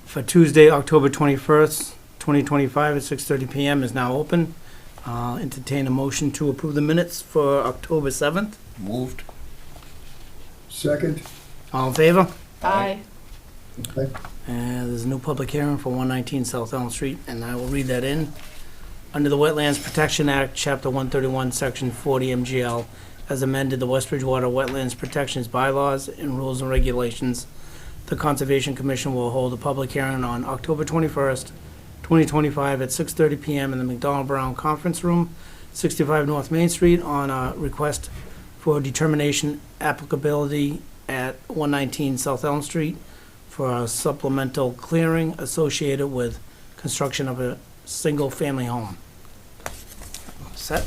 for Tuesday, October 21st, 2025 at 6:30 PM is now open. Entertain a motion to approve the minutes for October 7th. Moved. Second. All in favor? Aye. Okay. And there's a new public hearing for 119 South Elm Street, and I will read that in. Under the Wetlands Protection Act, Chapter 131, Section 40 MGL, as amended, the West Bridgewater Wetlands Protections Bylaws and Rules and Regulations, the Conservation Commission will hold a public hearing on October 21st, 2025 at 6:30 PM in the McDonald Brown Conference Room, 65 North Main Street, on a request for determination applicability at 119 South Elm Street for a supplemental clearing associated with construction of a single-family home. Set?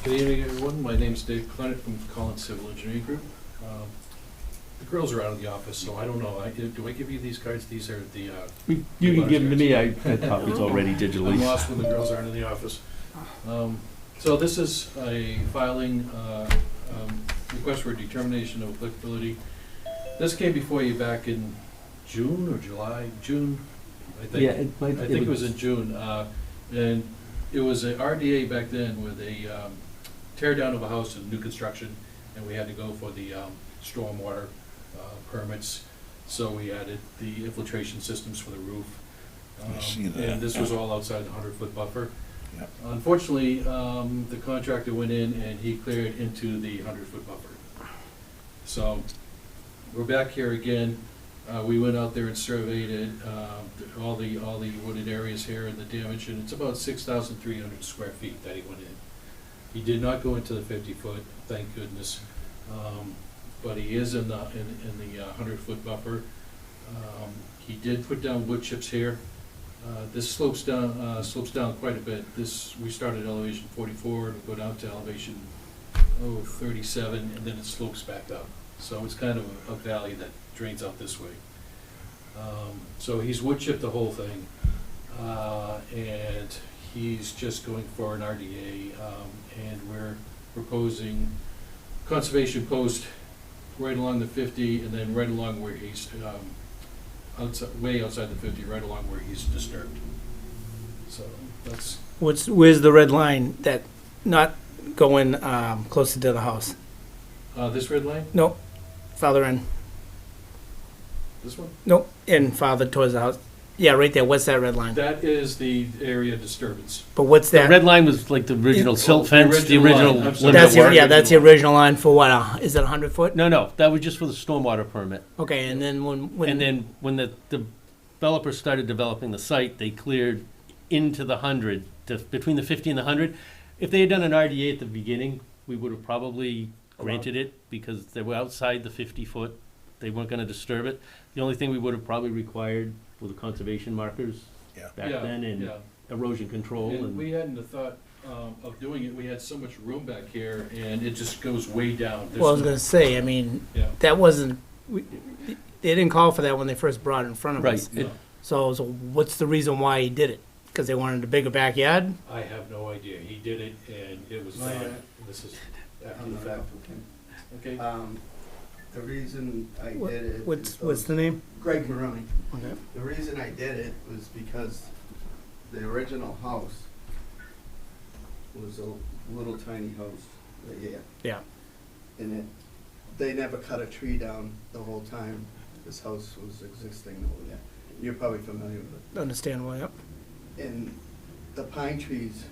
Good evening, everyone. My name's Dave Clennett from Collins Civil Engineering Group. The girls are out of the office, so I don't know. Do I give you these cards? These are the... You can give them to me, I had copies already I'm digitally. lost when the girls aren't in the office. So this is a filing request for a determination of applicability. This came before you back in June or July? June, I think. Yeah, I think it was in June. And it was a RDA back then with a tear down of a house and new construction, and we had to go for the stormwater permits. So we added the infiltration systems for the roof. I see that. And this was all outside the 100-foot buffer. Yep. Unfortunately, the contractor went in and he cleared into the 100-foot buffer. So we're back here again. We went out there and surveyed it, all the wooded areas here and the damage, and it's about 6,300 square feet that he went in. He did not go into the 50-foot, thank goodness, but he is in the 100-foot buffer. He did put down wood chips here. This slopes down quite a bit. We started at elevation 44 and go down to elevation 37, and then it slopes back up. So it's kind of a valley that drains out this way. So he's wood chipped the whole thing, and he's just going for an RDA, and we're proposing conservation post right along the 50, and then right along where he's way outside the 50, right along where he's disturbed. So that's Where's the red line that not going closer to the house? this red line. Nope, farther in. This one. Nope, in farther towards the house. Yeah, right there. What's that red line? That is the area disturbance. But what's The that? red line was like the original silt fence, the original original line, I'm sorry. limit That's of work. that's the original line for what? Is it 100 foot? No, that was just for the stormwater permit. Okay, and then when And then when the developer started developing the site, they cleared into the 100, between the 50 and the 100. If they had done an RDA at the beginning, we would have probably granted it because they were outside the 50-foot. They weren't going to disturb it. The only thing we would have probably required were the conservation markers back then and erosion control. And we hadn't thought of doing it. We had so much room back here, and it just goes way down. well, I was gonna say, I mean, Yeah. that wasn't. They didn't call for that when they first brought it in front of us. Right. No, So what's the reason why he did it? Because they wanted a bigger backyard? I have no idea. He did it, and it was My, done. This is after I'm the the fact. applicant. Okay. The reason I What- did it. What's the name? Greg Maroney. Okay. The reason I did it was because the original house was a little tiny house right here. Yeah. And they never cut a tree down the whole time this house was existing over there. You're probably familiar with it. Understandable. Yep. And the pine trees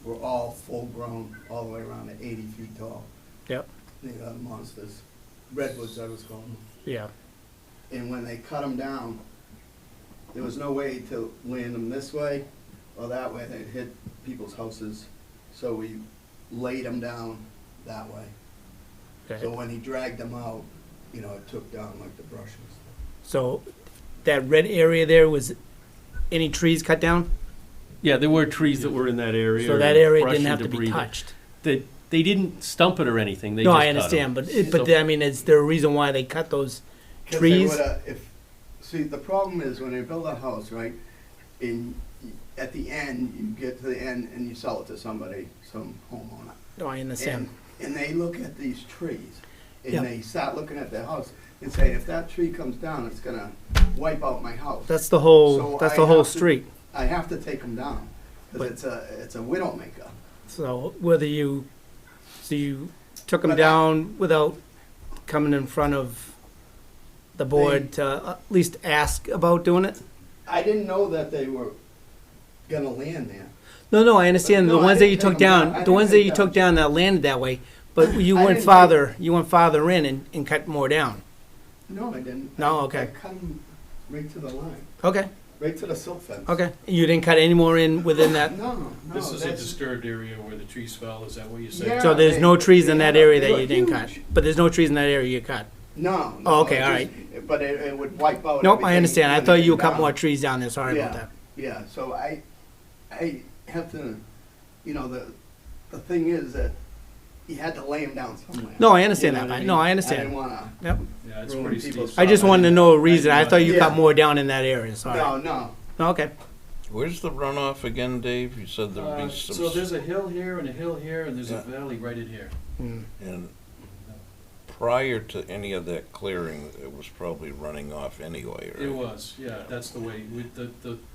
were all full grown, all the way around at 80 feet tall. Yep. They are monsters. Redwoods, I was calling them. Yeah. And when they cut them down, there was no way to land them this way or that way. They'd hit people's houses. So we laid them down that way. Okay. So when he dragged them out, it took down like the brush and stuff. So that red area there was any trees cut down? Yeah, there were trees that were in that area. So that area brush didn't and have to be debris. touched. They didn't stump it or anything. They No, just I cut 'em. understand, but So- I mean, is there a reason why they cut those 'Cause trees? they woulda- see, the problem is when they build a house, right, and at the end, you get to the end and you sell it to somebody, some homeowner. No, I understand. And they look at these trees Yeah. And they start looking at their house and say, if that tree comes down, it's gonna wipe out my house. That's the whole, So that's I the whole have to- street. I have to take them down, But- because it's a widow maker. So whether you, so you took them But I- down without coming in front of the board to at least ask about doing it? I didn't know that they were gonna land there. No, I understand. No, The I ones that didn't you take took 'em down. down, I the didn't ones that take you down. took down that landed that way, but you I went didn't farther, you went farther in and cut more down. No, I didn't. No, I okay. cut them right to the line, Okay, right to the silt fence. okay. You didn't cut any more in within that? No. This is a that's- disturbed area where the trees fell, is that what you're saying? Yeah. So there's no trees in that area they that were you didn't cut? huge. But there's no trees in that area you cut? No. Oh, okay, it all just- But it would wipe out. Nope, I everything understand. I when thought it you came cut down. more trees down there. Sorry about Yeah. that. Yeah, so I have to, the thing is that you had to lay them down somewhere. No, I understand You know that. what I No, mean? I I understand. didn't wanna, Yep. Yeah, it's Ruin pretty people's steep. I just wanted to know a reason. I thought you cut Yeah. more down in that area. Sorry. no, Okay. Where's the runoff again, Dave? You said there'd be some. So there's a hill here and a hill here, and there's a Yeah. valley right in here. Hmm. And prior to any of that clearing, it was probably running off anyway, right? It was, yeah, that's the way,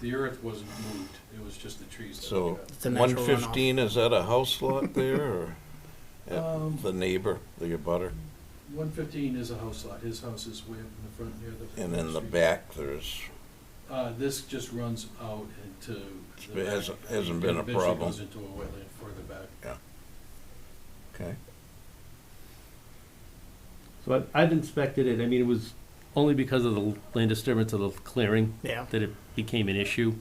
the earth wasn't moved, it was just the trees that we So, cut. It's a natural runoff. 115, is that a house lot there, or the neighbor, the abutter? 115 is a house lot, his house is way up in the front near the. And in the street. back, there's, This just runs out into. the It hasn't- back, hasn't and been a eventually problem. goes into a wetland further back. okay. So I've inspected it, I mean, it was only because of the land disturbance of the clearing Yeah. that it became an issue.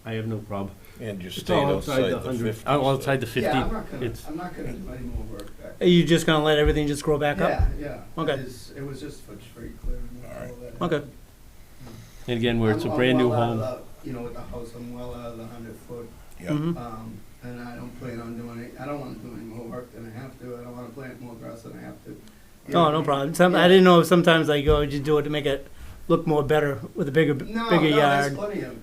I have no problem. And you It's stayed all outside the 100 50. outside the 50. yeah, It's, I'm not gonna do any more work back. Are you just gonna let everything just grow back up? Yeah. Okay. It was just for tree clearing. that's All right. all that Okay. and again, where it's a I'm brand new well out home. of the- with the house, I'm well out of the 100-foot, Yeah, Mhm. and I don't plan on doing it, I don't wanna do any more work than I have to, I don't wanna plant more grass than I have to. You know Oh, what I no mean? problem. I Yeah. didn't know if sometimes like, oh, just do it to make it look more better with a bigger No, bigger no, yard.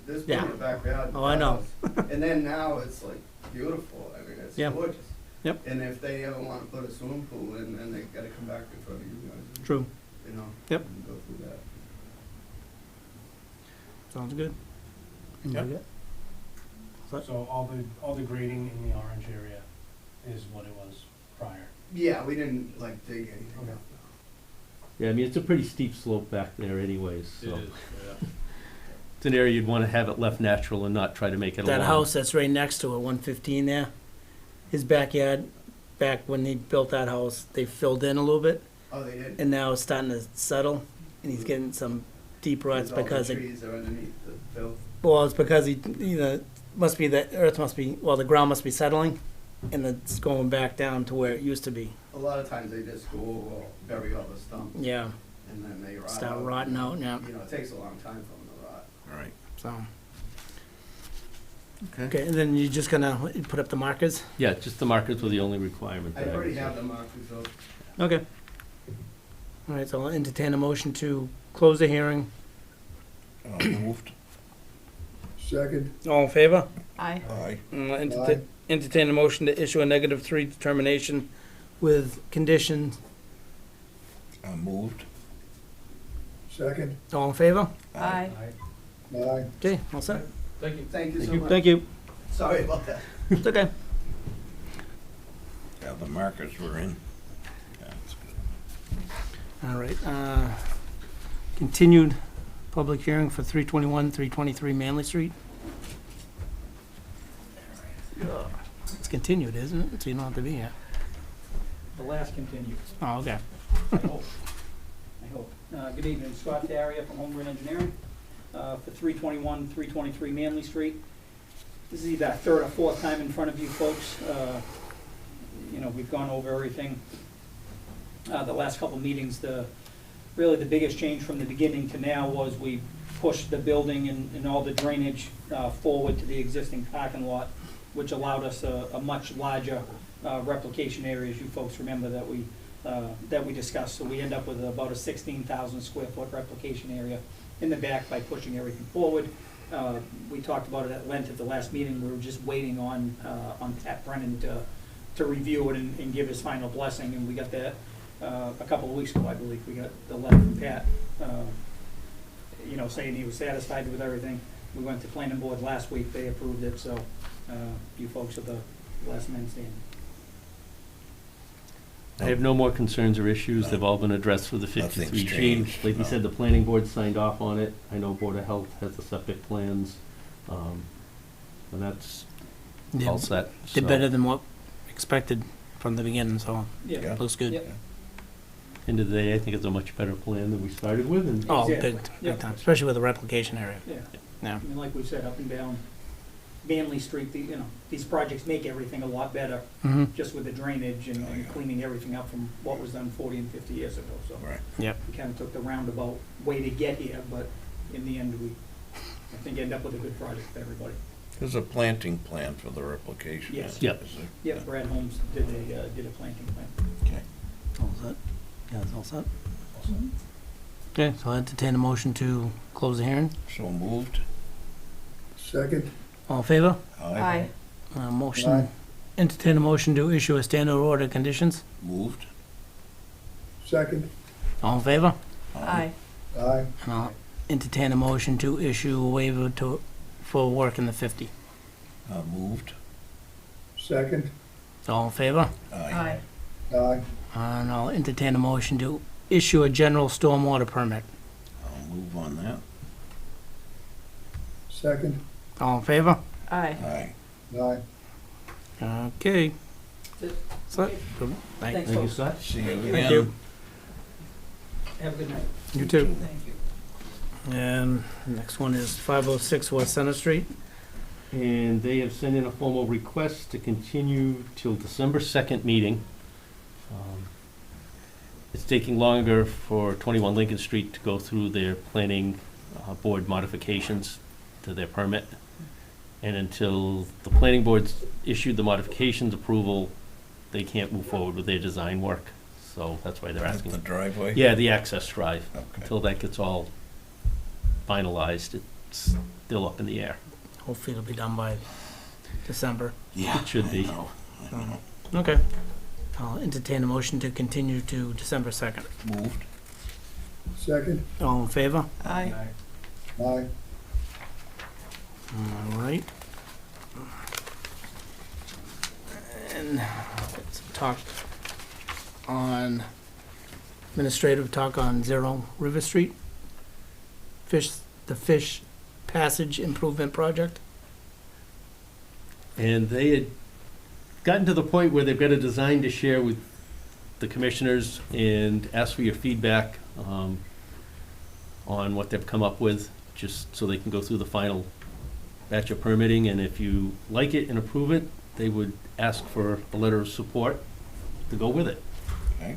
there's Yeah. plenty of backyard. Oh, I know. And then now it's like beautiful, I mean, it's Yeah. gorgeous. Yep. And if they ever wanna put a swimming pool in, then they gotta come back in front of you guys. and, True. You know? Yep. And go through that. Sounds good. Yep. Okay. So all the grading in the orange area is what it was prior. Yeah, we didn't like dig anything Okay. up. Yeah, I mean, it's a pretty steep slope back there anyways, It so. is, yeah. It's an area you'd want to have it left natural and not try to make it a That lawn. house that's right next to it, 115 there, his backyard, back when they built that house, they filled in a little bit, Oh, they did? and now it's starting to settle, and he's getting some deep ruts All the because trees are underneath the fill. well, it's because must be the earth must be, well, the ground must be settling, and it's going back down to where it used to be. A lot of times they just go over, bury all the stumps, Yeah, and then they rot out. start rotting out, yeah, You know, it takes a long time for them to rot. all right, so. okay. Okay, and then you're just gonna put up the markers? Yeah, just the markers were the only requirement I that I already would have say. the markers up. Okay. All right, so I'll entertain a motion to close the hearing. Moved, Second. All in favor? Aye. aye. Entertain a motion to issue a -3 determination with conditions. Moved, Second. All in favor? Aye. Aye. Okay, all set. Thank you. Thank you so much. Thank you. Sorry about that. It's okay. yeah, the markers were in. Yeah, that's good. All right, continued public hearing for 321, 323 Manley Street. It's continued, isn't it? So you don't have to be here. The last continues, Oh, okay. I hope. I hope. Good evening, Scott Daria from Holmgren Engineering, for 321, 323 Manley Street. This is either our third or fourth time in front of you folks. We've gone over everything. The last couple meetings, really the biggest change from the beginning to now was we pushed the building and all the drainage forward to the existing parking lot, which allowed us a much larger replication area, as you folks remember that we discussed. So we end up with about a 16,000 square foot replication area in the back by pushing everything forward. We talked about it at length at the last meeting. We were just waiting on Pat Brennan to review it and give his final blessing, and we got a couple of weeks ago, I believe, we got the letter from Pat, you know, saying he was satisfied with everything. We went to planning board last week, they approved it, so you folks are the last men standing. I have no more concerns or issues. They've all been addressed through the Nothing's 53G. changed, Like you no. said, the planning board signed off on it. I know Board of Health has the septic plans. And that's all set. Did so. better than what expected from the beginning, so Yeah. looks good. Yep. End of the day, I think it's a much better plan than we started with, and Oh, Exactly. big Yep. time, especially with the replication area. Yeah. Yeah. I mean, like we said, up and down Manley Street, you know, these projects make everything a lot better, Mm-hmm. just with the drainage and cleaning everything up from what was done 40 and 50 years ago, so. Right. Yep. We kind of took the roundabout way to get here, but in the end, we, I think, end up with a good project for everybody. There's a planting plan for the replication. Yes. Yep. Is there? Yeah, Brad Holmes did a planting plan. Okay. All set? Yeah, it's all set. Okay, so I'll entertain a motion to close the hearing. So moved. Second. All in favor? Aye. Motion, Aye. entertain a motion to issue a standard order of conditions. Moved. Second. All in favor? Aye. And I'll entertain a motion to issue a waiver for work in the 50. Moved. Second. All in favor? Aye. Aye. And I'll entertain a motion to issue a general stormwater permit. I'll move on that. Second. All in favor? Aye. Aye. Okay. That's it. So, Okay. good. Thank Thanks, thank you, folks. Scott. See you Thank you. again. Thank you. Have a good night. You too. Thank you. And next one is 506 West Center Street. And they have sent in a formal request to continue till December 2nd meeting. It's taking longer for 21 Lincoln Street to go through their planning board modifications to their permit. And until the planning board's issued the modifications approval, they can't move forward with their design work. So that's why they're At asking. the driveway? Yeah, the access drive. Okay. Until that gets all finalized, it's still up in the air. Hopefully it'll be done by December. Yeah. It should be. I know. Okay. I'll entertain a motion to continue to December 2nd. Moved. Second. All in favor? Aye. All right. And let's talk on, administrative talk on 0 River Street. The Fish Passage Improvement Project. And they had gotten to the point where they've got a design to share with the commissioners and ask for your feedback on what they've come up with, just so they can go through the final batch of permitting. And if you like it and approve it, they would ask for a letter of support to go with it. Okay.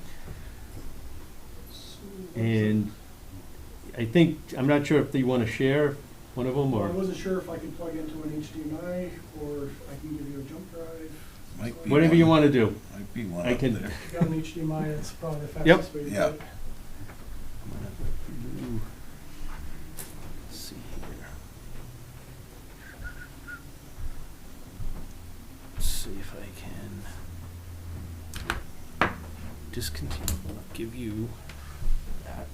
And I think, I'm not sure if you want to share one of them, I or, wasn't sure if I could plug into an HDMI or if I can give you a jump drive. Might be whatever one- you want to do. Might be one I up can- there. If you got an HDMI, it's probably the Yep. fastest way to do Yeah. it. Let's see here. Let's see if I can discontinue. I'll give you that.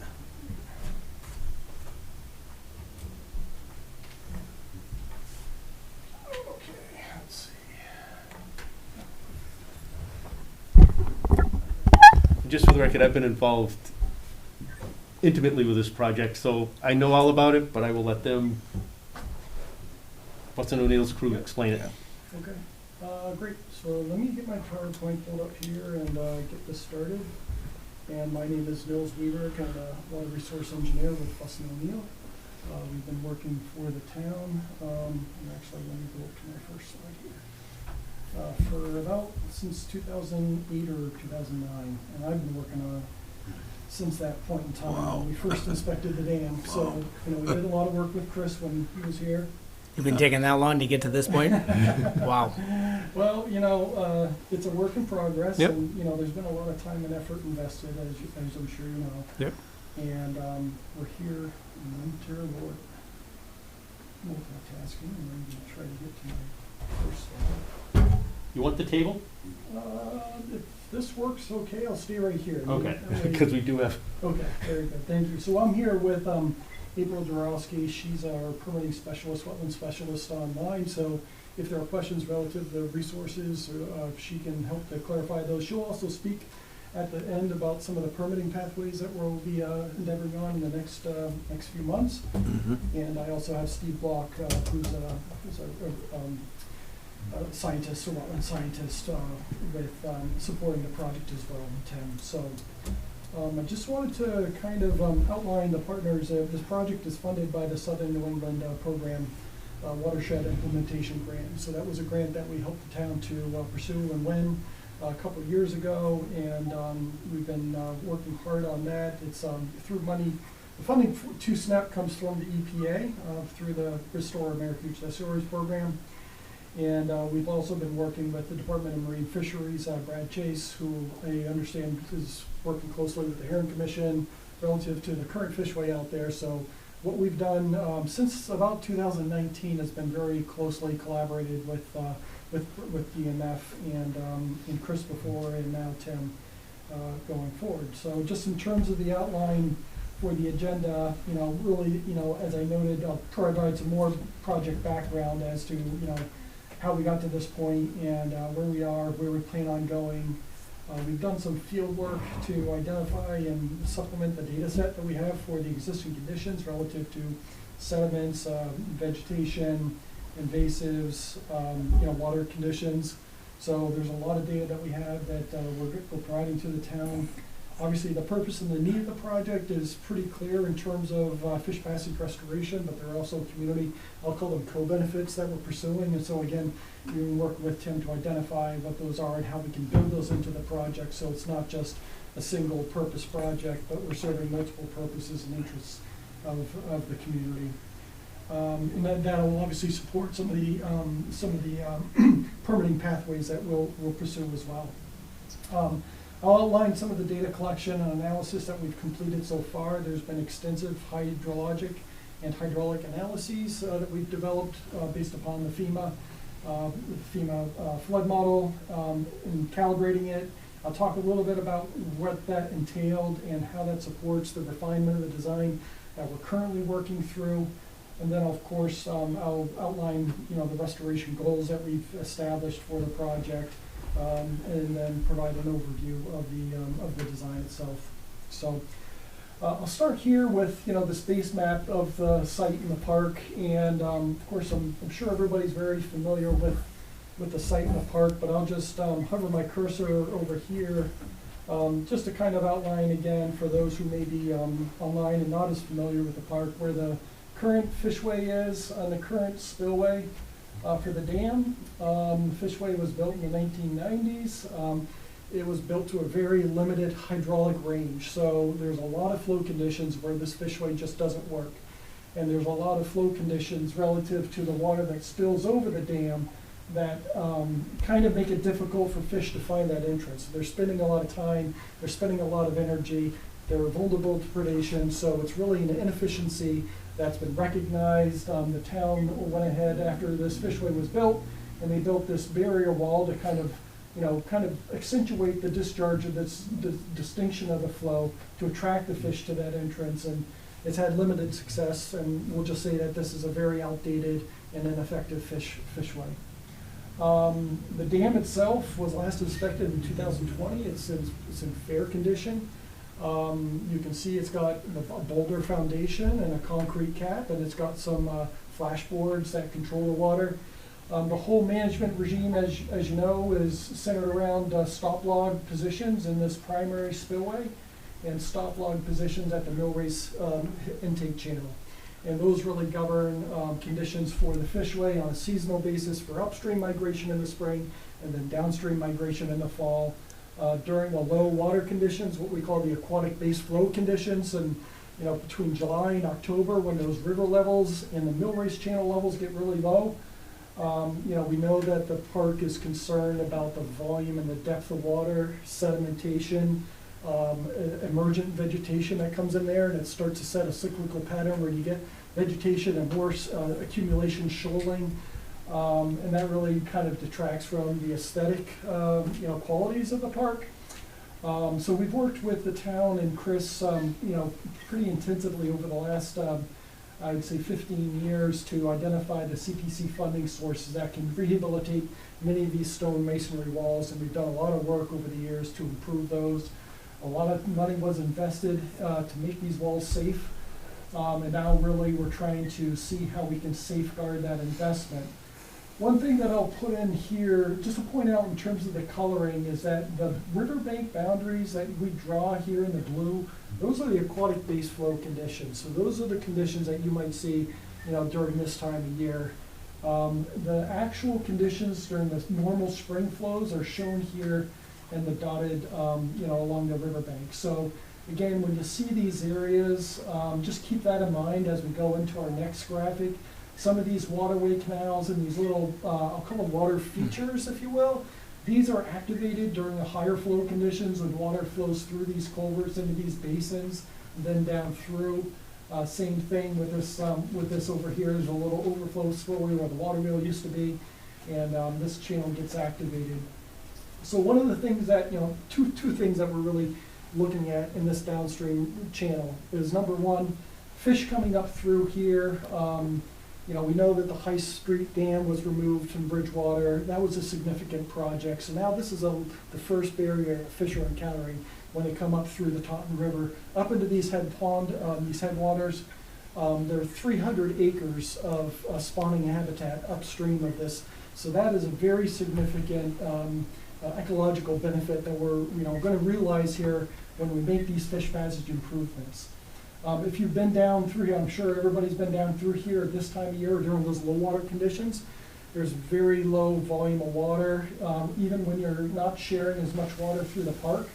Okay, let's see. Just for the record, I've been involved intimately with this project, so I know all about it, but I will let them, What's O'Neill's crew, explain it. Yeah. Okay, great. So let me get my PowerPoint pulled up here and get this started. And my name is Nils Weaver, kind of a water resource engineer with Fuss & O'Neill. We've been working for the town. And actually, let me go up to my first slide here. For about since 2008 or 2009, and I've been working on it since that point in time. Wow. When we first inspected the dam. So, Wow. you know, we did a lot of work with Chris when he was here. You've been taking that long to get to this point? Wow. Well, you know, it's a work in progress, Yep. and, you know, there's been a lot of time and effort invested, as I'm sure you know. Yep. And we're here in winter, multitasking, and I'm going to try to get to my first slide. You want the table? If this works, okay, I'll stay right here. Okay, That way- because we do have, Okay, very good, thank you. So I'm here with April Dorowski. She's our permitting specialist, wetland specialist online. So if there are questions relative to resources, she can help to clarify those. She'll also speak at the end about some of the permitting pathways that we'll be endeavoring on in the next few months. And I also have Steve Block, who's a scientist, a wetland scientist, with supporting the project as well, Tim. So I just wanted to kind of outline the partners. This project is funded by the Southern New England Program Watershed Implementation Grant. So that was a grant that we helped the town to pursue and win a couple of years ago, and we've been working hard on that. It's through money. The funding to SNAP comes from the EPA through the Restore American Beach Estuaries program. And we've also been working with the Department of Marine Fisheries, Brad Chase, who I understand is working closely with the Heron Commission relative to the current fishway out there. So what we've done since about 2019 has been very closely collaborated with DMF and Chris before, and now Tim going forward. So just in terms of the outline for the agenda, really, as I noted, I'll provide some more project background as to, how we got to this point and where we are, where we plan on going. We've done some field work to identify and supplement the data set that we have for the existing conditions relative to sediments, vegetation, invasives, water conditions. So there's a lot of data that we have that we're providing to the town. Obviously, the purpose and the need of the project is pretty clear in terms of fish passage restoration, but there are also community, I'll call them co-benefits that we're pursuing. And so again, we work with Tim to identify what those are and how we can build those into the project. So it's not just a single purpose project, but we're serving multiple purposes and interests of the community. And that will obviously support some of the permitting pathways that we'll pursue as well. I'll outline some of the data collection and analysis that we've completed so far. There's been extensive hydrologic and hydraulic analyses that we've developed based upon the FEMA flood model and calibrating it. I'll talk a little bit about what that entailed and how that supports the refinement of the design that we're currently working through. And then, of course, I'll outline the restoration goals that we've established for the project. And then provide an overview of the design itself. So I'll start here with the space map of the site in the park, and of course I'm sure everybody's very familiar with the site in the park, but I'll just hover my cursor over here just to kind of outline again for those who may be online and not as familiar with the park where the current fishway is on the current spillway. For the dam, fishway was built in the 1990s. It was built to a very limited hydraulic range, so there's a lot of flow conditions where this fishway just doesn't work. And there's a lot of flow conditions relative to the water that spills over the dam that kind of make it difficult for fish to find that entrance. They're spending a lot of time, they're spending a lot of energy, they're vulnerable to predation, so it's really an inefficiency that's been recognized. The town went ahead after this fishway was built, and they built this barrier wall to kind of accentuate the discharge of this distinction of the flow to attract the fish to that entrance. And it's had limited success, and we'll just say that this is a very outdated and ineffective fishway. The dam itself was last inspected in 2020. It's in fair condition. You can see it's got a boulder foundation and a concrete cap, and it's got some flashboards that control the water. The whole management regime, as you know, is centered around stop log positions in this primary spillway and stop log positions at the mill race intake channel. And those really govern conditions for the fishway on a seasonal basis for upstream migration in the spring and then downstream migration in the fall. During the low water conditions, what we call the aquatic base flow conditions, and between July and October when those river levels and the mill race channel levels get really low, we know that the park is concerned about the volume and the depth of water, sedimentation, emergent vegetation that comes in there, and it starts to set a cyclical pattern where you get vegetation and more accumulation shoaling And that really kind of detracts from the aesthetic, qualities of the park. So we've worked with the town and Chris, pretty intensively over the last, I'd say 15 years to identify the CPC funding sources that can rehabilitate many of these stone masonry walls, and we've done a lot of work over the years to improve those. A lot of money was invested to make these walls safe, and now really we're trying to see how we can safeguard that investment. One thing that I'll put in here, just to point out in terms of the coloring, is that the riverbank boundaries that we draw here in the blue, those are the aquatic base flow conditions. So those are the conditions that you might see, during this time of year. The actual conditions during the normal spring flows are shown here in the dotted, along the riverbank. So again, when you see these areas, just keep that in mind as we go into our next graphic. Some of these waterway canals and these little, I'll call them water features, if you will, these are activated during the higher flow conditions when water flows through these culverts into these basins, and then down through. Same thing with this over here. There's a little overflow spillway where the water wheel used to be, and this channel gets activated. So one of the things that, two things that we're really looking at in this downstream channel is, number one, fish coming up through here. We know that the High Street Dam was removed from Bridgewater. That was a significant project. So now this is the first barrier that fish are encountering when they come up through the Taunton River, up into these these headwaters. There are 300 acres of spawning habitat upstream of this. So that is a very significant ecological benefit that we're going to realize here when we make these fish passage improvements. If you've been down through here, I'm sure everybody's been down through here at this time of year during those low water conditions. There's very low volume of water. Even when you're not sharing as much water through the park,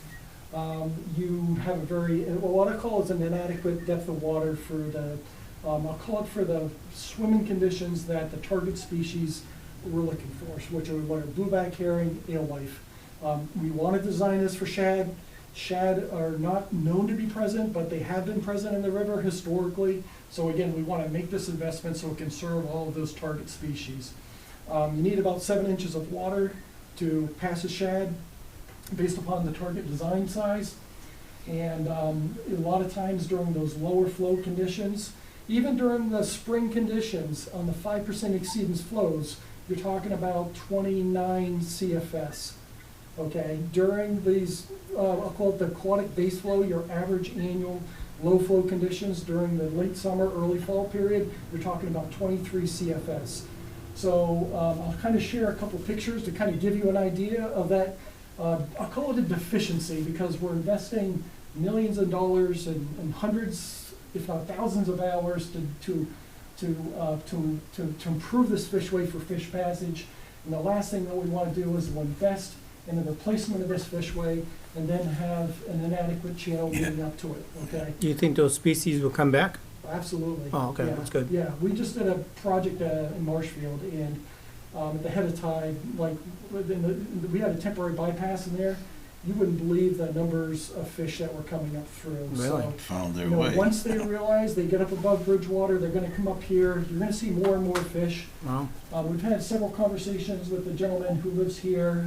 you have what I call is an inadequate depth of water for the, I'll call it for the swimming conditions that the target species we're looking for, which are blueback herring, alewife. We want to design this for shad. Shad are not known to be present, but they have been present in the river historically. So again, we want to make this investment so it can serve all of those target species. You need about 7 inches of water to pass a shad based upon the target design size. And a lot of times during those lower flow conditions, even during the spring conditions on the 5% exceedance flows, you're talking about 29 CFS. Okay, during these, I'll call it the aquatic base flow, your average annual low flow conditions during the late summer, early fall period, you're talking about 23 CFS. So I'll kind of share a couple pictures to kind of give you an idea of that. I'll call it a deficiency because we're investing millions of dollars and hundreds, if not thousands of hours to improve this fishway for fish passage. And the last thing that we want to do is invest in the replacement of this fishway and then have an inadequate channel leading up to it, okay? Do you think those species will come back? Absolutely. Oh, okay, Yeah, that's good. Yeah, we just did a project in Marshfield, and at the head of tide, we had a temporary bypass in there. You wouldn't believe the numbers of fish that were coming up through. Really? So, Found their way. once they realize they get up above Bridgewater, they're gonna come up here. You're gonna see more and more fish. Wow. We've had several conversations with the gentleman who lives here.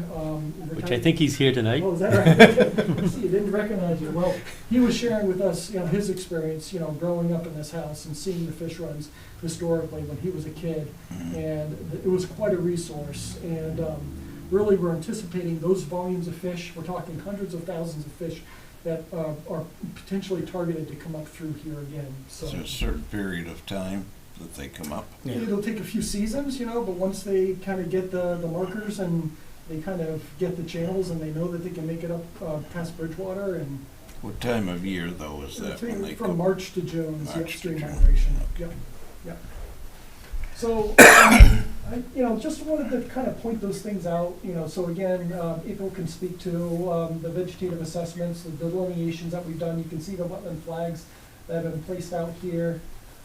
Which I think he's here tonight. Oh, is that right? See, he didn't recognize you. Well, he was sharing with us, his experience, growing up in this house and seeing the fish runs historically when he was a kid. And it was quite a resource. And really, we're anticipating those volumes of fish. We're talking hundreds of thousands of fish that are potentially targeted to come up through here again. So Is there a certain period of time that they come up? Yeah. it'll take a few seasons, but once they kind of get the markers and they kind of get the channels and they know that they can make it up past Bridgewater, and What time of year, though, is it'll that take when they from come? March to June is the March to upstream June. migration. Okay. Yep. So, I just wanted to kind of point those things out. So again, April can speak to the vegetative assessments, the delineations that we've done. You can see the wetland flags that have been placed out here.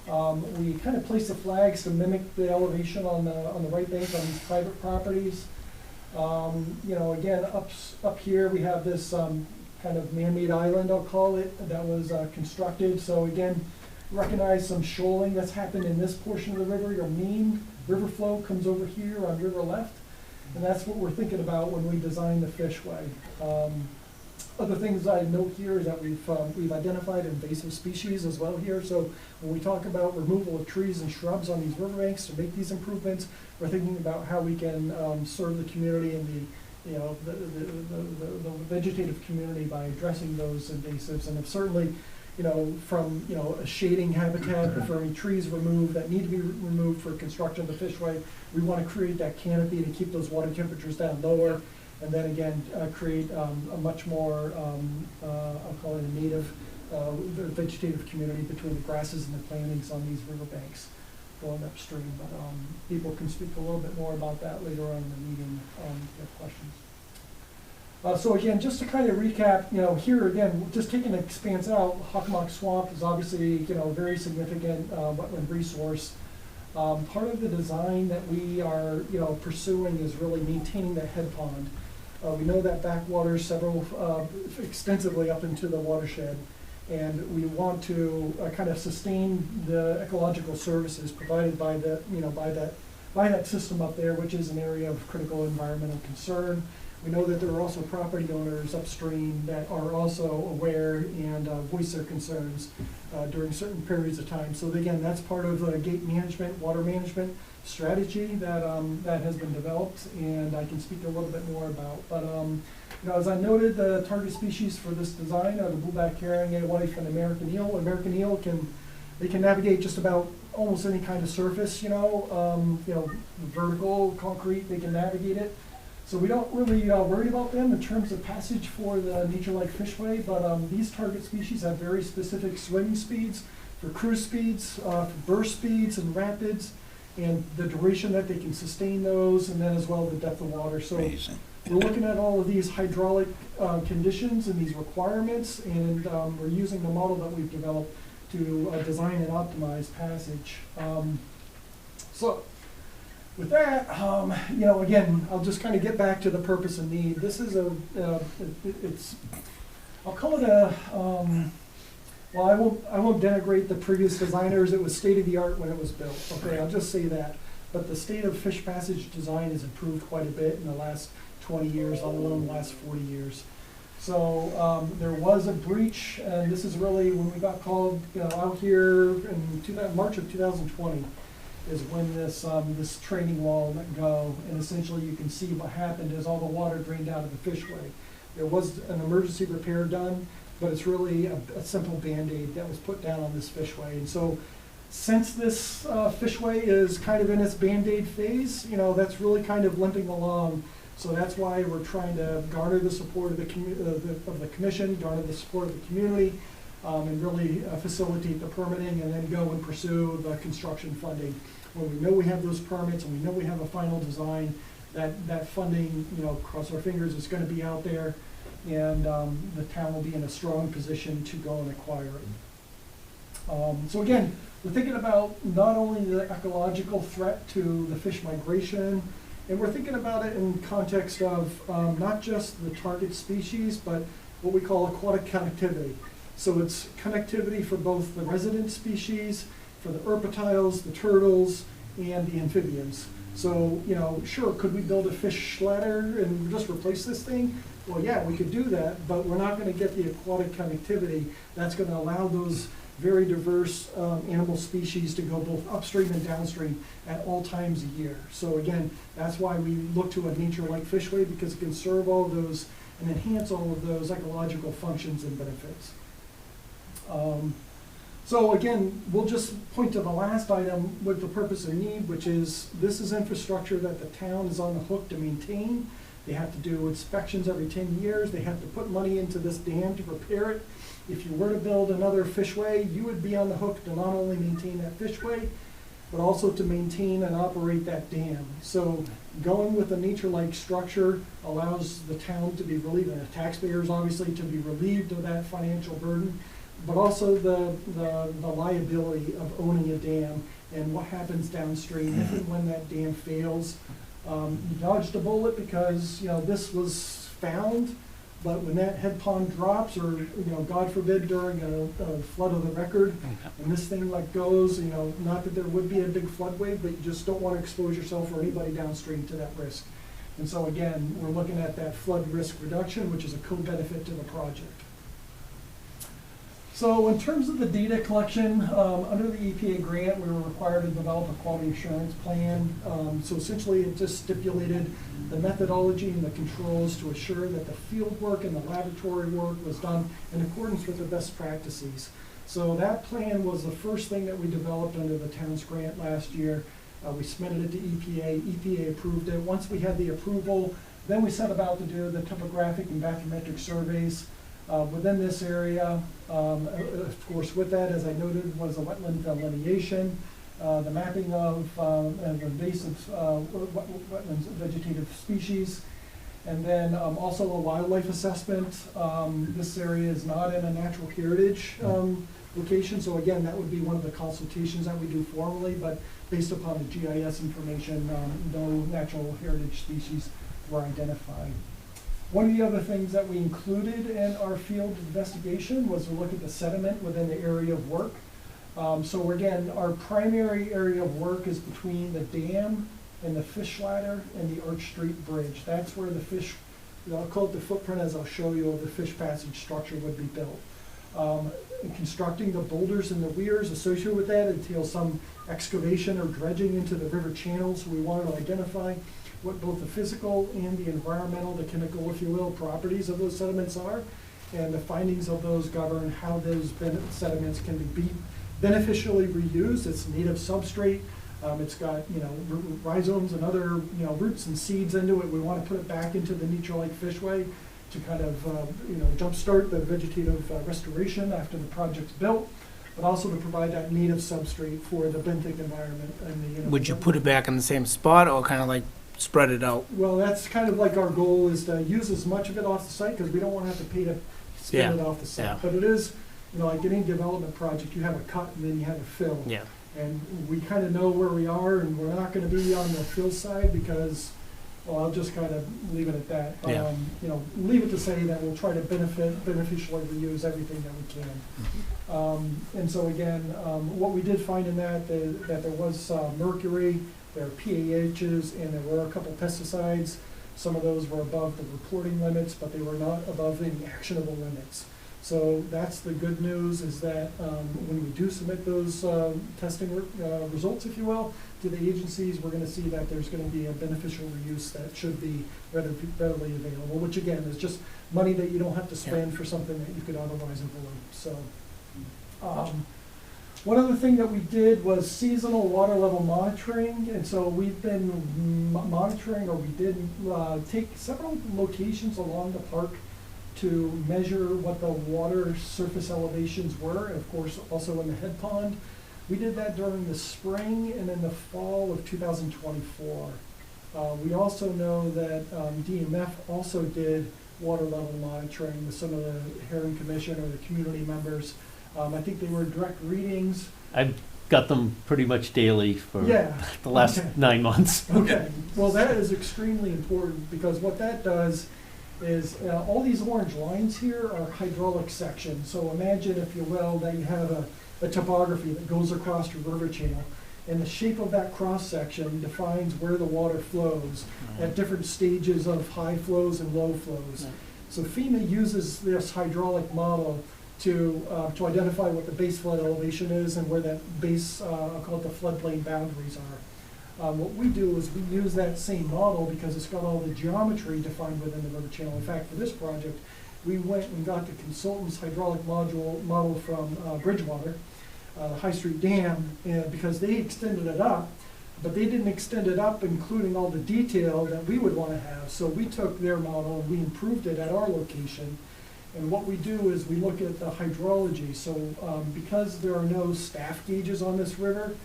We kind of place the flags to mimic the elevation on the right bank on these private properties. Again, up here we have this kind of man-made island, I'll call it, that was constructed. So again, recognize some shoaling that's happened in this portion of the river. Your main river flow comes over here on river left, and that's what we're thinking about when we design the fishway. Other things I note here is that we've identified invasive species as well here. So when we talk about removal of trees and shrubs on these riverbanks to make these improvements, we're thinking about how we can serve the community and the vegetative community by addressing those invasives. And if certainly, from a shading habitat, for any trees removed that need to be removed for construction of the fishway, we want to create that canopy to keep those water temperatures down lower. And then again, create a much more, I'll call it a native vegetative community between the grasses and the plantings on these riverbanks going upstream. But people can speak a little bit more about that later on in the meeting if you have questions. So again, just to kind of recap, here again, just taking the expanse out, Hockomock Swamp is obviously, a very significant wetland resource. Part of the design that we are, pursuing is really maintaining that head pond. We know that backwaters extensively up into the watershed, and we want to kind of sustain the ecological services provided by by that system up there, which is an area of critical environmental concern. We know that there are also property owners upstream that are also aware and voice their concerns during certain periods of time. So again, that's part of the gate management, water management strategy that that has been developed, and I can speak a little bit more about. But as I noted, the target species for this design are the blueback herring, alewife, and American eel. American eel can navigate just about almost any kind of surface. Vertical, concrete, they can navigate it. So we don't really worry about them in terms of passage for the Nature Lake Fishway, but these target species have very specific swimming speeds, for cruise speeds, for burst speeds and rapids, and the duration that they can sustain those, and then as well the depth of water. So Amazing. we're looking at all of these hydraulic conditions and these requirements, and we're using the model that we've developed to design and optimize passage. So with that, again, I'll just kind of get back to the purpose and need. This is I'll call it well, I won't denigrate the previous designers. It was state of the art when it was built. Okay, I'll just say that. But the state of fish passage design has improved quite a bit in the last 20 years, let alone the last 40 years. So there was a breach, and this is really when we got called out here in March of 2020 is when this training wall let go, and essentially you can see what happened is all the water drained out of the fishway. There was an emergency repair done, but it's really a simple Band-Aid that was put down on this fishway. And so since this fishway is kind of in its Band-Aid phase, that's really kind of limping along. So that's why we're trying to garner the support of the commission, garner the support of the community, and really facilitate the permitting, and then go and pursue the construction funding. When we know we have those permits and we know we have a final design, that funding, cross our fingers, is going to be out there, and the town will be in a strong position to go and acquire it. So again, we're thinking about not only the ecological threat to the fish migration, and we're thinking about it in context of not just the target species, but what we call aquatic connectivity. So it's connectivity for both the resident species, for the herpetiles, the turtles, and the amphibians. So, sure, could we build a fish ladder and just replace this thing? Well, yeah, we could do that, but we're not going to get the aquatic connectivity that's going to allow those very diverse animal species to go both upstream and downstream at all times a year. So again, that's why we look to a nature-like fishway, because it can serve all of those and enhance all of those ecological functions and benefits. So again, we'll just point to the last item with the purpose and need, which is this is infrastructure that the town is on the hook to maintain. They have to do inspections every 10 years. They have to put money into this dam to repair it. If you were to build another fishway, you would be on the hook to not only maintain that fishway, but also to maintain and operate that dam. So going with a nature-like structure allows the town to be relieved, and the taxpayers obviously to be relieved of that financial burden, but also the liability of owning a dam and what happens downstream if and when that dam fails. You dodged a bullet because this was found But when that head pond drops, or, God forbid during a flood of the record, and this thing goes, not that there would be a big flood wave, but you just don't want to expose yourself or anybody downstream to that risk. And so again, we're looking at that flood risk reduction, which is a co-benefit to the project. So in terms of the data collection, under the EPA grant, we were required to develop a quality assurance plan. So essentially, it just stipulated the methodology and the controls to assure that the field work and the laboratory work was done in accordance with the best practices. So that plan was the first thing that we developed under the town's grant last year. We submitted it to EPA. EPA approved it. Once we had the approval, then we set about to do the topographic and bathymetric surveys within this area. Of course, with that, as I noted, was a wetland delineation, the mapping of invasive wetlands vegetative species, and then also a wildlife assessment. This area is not in a natural heritage location, so again, that would be one of the consultations that we do formally, but based upon the GIS information, no natural heritage species were identified. One of the other things that we included in our field investigation was to look at the sediment within the area of work. So again, our primary area of work is between the dam and the fish ladder and the Arch Street Bridge. That's where the fish, I'll call it the footprint as I'll show you, of the fish passage structure would be built. Constructing the boulders and the weirs associated with that entails some excavation or dredging into the river channels. We wanted to identify what both the physical and the environmental, the chemical, if you will, properties of those sediments are, and the findings of those govern how those sediments can be beneficially reused. It's native substrate. It's got rhizomes and other roots and seeds into it. We want to put it back into the Nature Lake Fishway to kind of jumpstart the vegetative restoration after the project's built, but also to provide that native substrate for the benthic environment. And the, Would you put it back in the same spot or kind of like spread it out? Well, that's kind of like our goal, is to use as much of it off the site, because we don't want to have to pay to spin it off the site. Yeah. But it is, like any development project, you have a cut and then you have a fill. Yeah. And we kind of know where we are, and we're not going to be on the fill side because, well, I'll just kind of leave it at that. Yeah. Leave it to say that we'll try to beneficially reuse everything that we can. And so again, what we did find in that there was mercury, there are PAHs, and there were a couple pesticides. Some of those were above the reporting limits, but they were not above the actionable limits. So that's the good news, is that when we do submit those testing results, if you will, to the agencies, we're going to see that there's going to be a beneficial reuse that should be readily available, which again is just money that you don't have to spend for something that you could otherwise avoid. So one other thing that we did was seasonal water level monitoring, and so we've been monitoring, or we did take several locations along the park to measure what the water surface elevations were, and of course also in the head pond. We did that during the spring and in the fall of 2024. We also know that DMF also did water level monitoring with some of the Heron Commission or the community members. I think they were direct readings. I've got them pretty much daily for the last 9 months. Okay, well that is extremely important, because what that does is all these orange lines here are hydraulic sections. So imagine, if you will, that you have a topography that goes across your river channel, and the shape of that cross section defines where the water flows at different stages of high flows and low flows. So FEMA uses this hydraulic model to identify what the base flood elevation is and where that base, I'll call it the floodplain boundaries are. What we do is we use that same model because it's got all the geometry defined within the river channel. In fact, for this project, we went and got the consultant's hydraulic model from Bridgewater, the High Street Dam, because they extended it up, but they didn't extend it up including all the detail that we would want to have. So we took their model and we improved it at our location. And what we do is we look at the hydrology. So because there are no staff gauges on this river,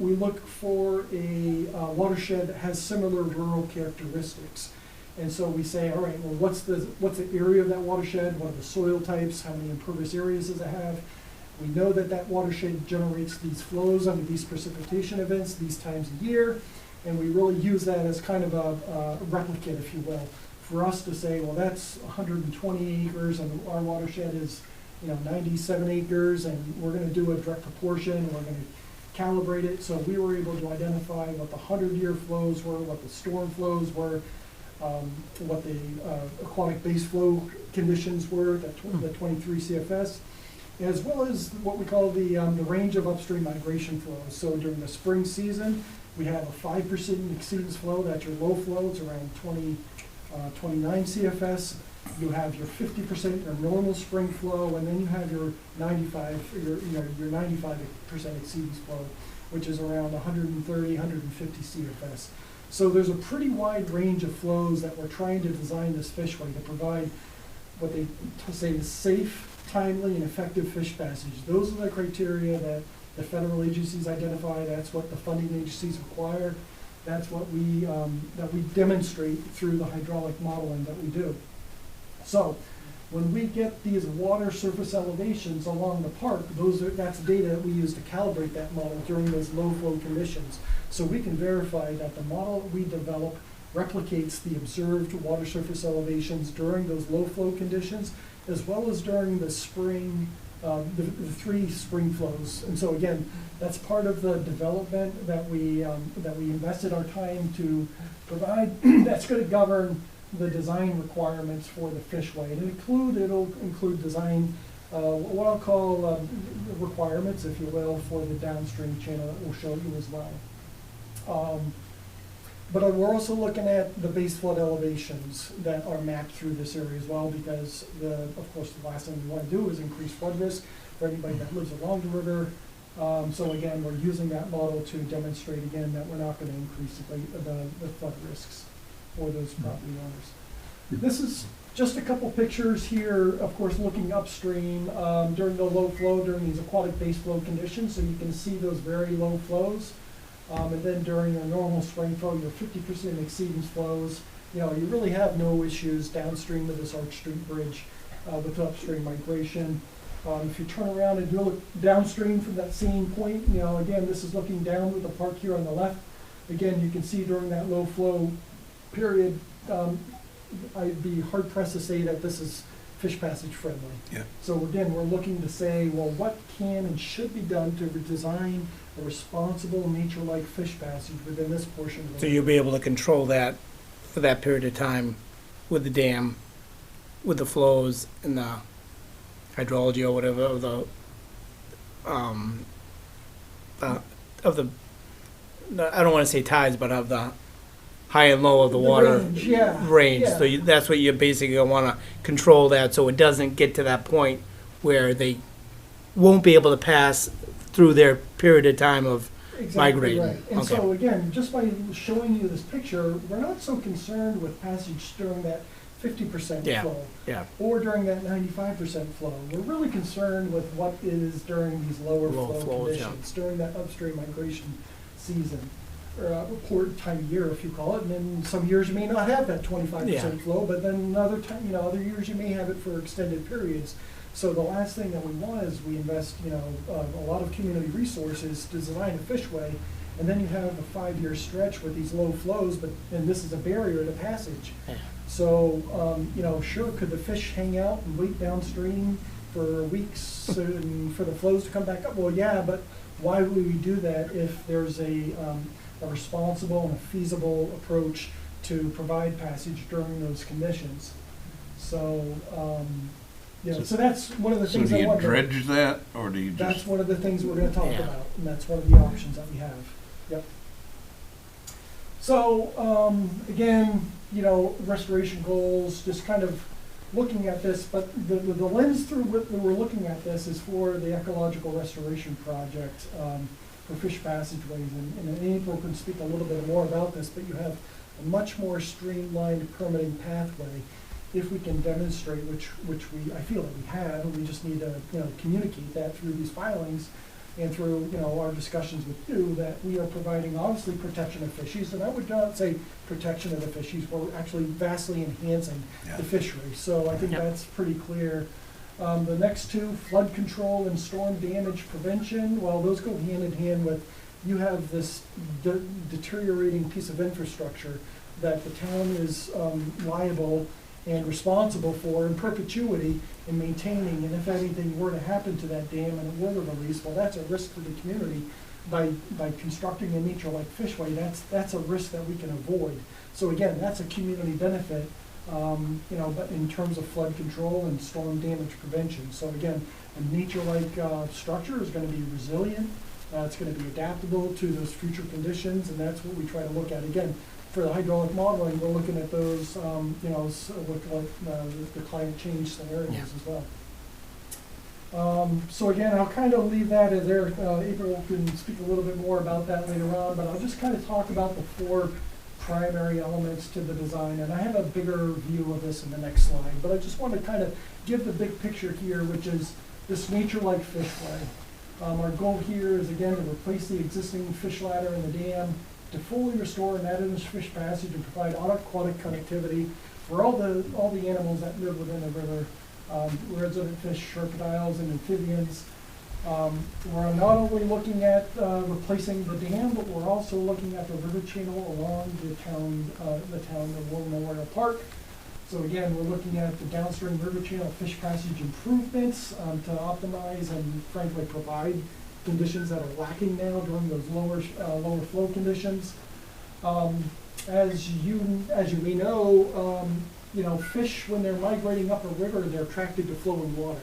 we look for a watershed that has similar rural characteristics. And so we say, all right, well, what's the area of that watershed? What are the soil types? How many impervious areas does it have? We know that that watershed generates these flows under these precipitation events these times a year, and we really use that as kind of a replicate, if you will, for us to say, well, that's 120 acres and our watershed is, 97 acres and we're gonna do a direct proportion, we're gonna calibrate it. So we were able to identify what the 100-year flows were, what the storm flows were, what the aquatic base flow conditions were, the 23 CFS, as well as what we call the range of upstream migration flows. So during the spring season, we have a 5% exceedance flow, that's your low flow, it's around 29 CFS. You have your 50% your normal spring flow, and then you have your 95% exceedance flow, which is around 130, 150 CFS. So there's a pretty wide range of flows that we're trying to design this fishway to provide what they say is safe, timely, and effective fish passage. Those are the criteria that the federal agencies identify. That's what the funding agencies require. That's what we demonstrate through the hydraulic modeling that we do. So when we get these water surface elevations along the park, that's data that we use to calibrate that model during those low flow conditions. So we can verify that the model we develop replicates the observed water surface elevations during those low flow conditions, as well as during the spring, the 3 spring flows. And so again, that's part of the development that we invested our time to provide. That's going to govern the design requirements for the fishway. And it'll include design, what I'll call requirements, if you will, for the downstream channel that we'll show you as well. But we're also looking at the base flood elevations that are mapped through this area as well, because of course the last thing we want to do is increase flood risk for anybody that lives along the river. So again, we're using that model to demonstrate again that we're not going to increase the flood risks for those property owners. This is just a couple pictures here, of course, looking upstream during the low flow, during these aquatic base flow conditions, so you can see those very low flows. And then during your normal spring flow, your 50% exceedance flows, you really have no issues downstream of this Arch Street Bridge with upstream migration. If you turn around and you look downstream from that same point, again, this is looking down with the park here on the left. Again, you can see during that low flow period, I'd be hard pressed to say that this is fish passage friendly. Yeah. So again, we're looking to say, well, what can and should be done to design a responsible nature-like fish passage within this portion of the So you'll be able to control that for that period of time with the dam, with the flows and the hydrology or whatever of the I don't want to say tides, but of the high and low of the water range, yeah. range. Yeah. So that's what you basically want to control that, so it doesn't get to that point where they won't be able to pass through their period of time of Exactly migrating. right. And Okay. so again, just by showing you this picture, we're not so concerned with passage during that 50% Yeah. flow Yeah. or during that 95% flow. We're really concerned with what is during these lower Low flow flows, yeah. conditions, during that upstream migration season, or port time of year, if you call it. And then some years you may not have that 25% flow, but then other time, other years you may have it for extended periods. So the last thing that we want is we invest, a lot of community resources to design a fishway, and then you have a 5-year stretch with these low flows, and this is a barrier to passage. Yeah. So, sure, could the fish hang out and wait downstream for weeks and for the flows to come back up? Well, yeah, but why would we do that if there's a responsible and a feasible approach to provide passage during those conditions? So, so that's one of the So things do I you want to. dredge that, or do you That's just, one of the things we're gonna talk Yeah. about, and that's one of the options that we have. Yep. So, again, restoration goals, just kind of looking at this, but the lens through which we're looking at this is for the ecological restoration project for fish passageways. And April can speak a little bit more about this, but you have a much more streamlined permitting pathway if we can demonstrate, which I feel that we have, and we just need to communicate that through these filings and through our discussions with you, that we are providing obviously protection of fisheries, and I would not say protection of the fisheries, we're actually vastly enhancing Yeah. the fishery. So I think Yep. that's pretty clear. The next two, flood control and storm damage prevention, well, those go hand in hand with, you have this deteriorating piece of infrastructure that the town is liable and responsible for in perpetuity in maintaining, and if anything were to happen to that dam and it were to release, well, that's a risk to the community. By constructing a nature-like fishway, that's a risk that we can avoid. So again, that's a community benefit, but in terms of flood control and storm damage prevention. So again, a nature-like structure is gonna be resilient, it's gonna be adaptable to those future conditions, and that's what we try to look at. Again, for the hydraulic modeling, we're looking at those, the climate change scenarios as well. So again, I'll kind of leave that as there. April can speak a little bit more about that later on, but I'll just kind of talk about the 4 primary elements to the design, and I have a bigger view of this in the next slide, but I just want to kind of give the big picture here, which is this nature-like fishway. Our goal here is, again, to replace the existing fish ladder in the dam, to fully restore an adequate fish passage and provide aquatic connectivity for all the animals that live within the river, resident fish, crocodiles, and amphibians. We're not only looking at replacing the dam, but we're also looking at the river channel along the town of War Memorial Park. So again, we're looking at the downstream river channel fish passage improvements to optimize and frankly provide conditions that are lacking now during those lower flow conditions. As you may know, fish, when they're migrating up a river, they're attracted to flowing water.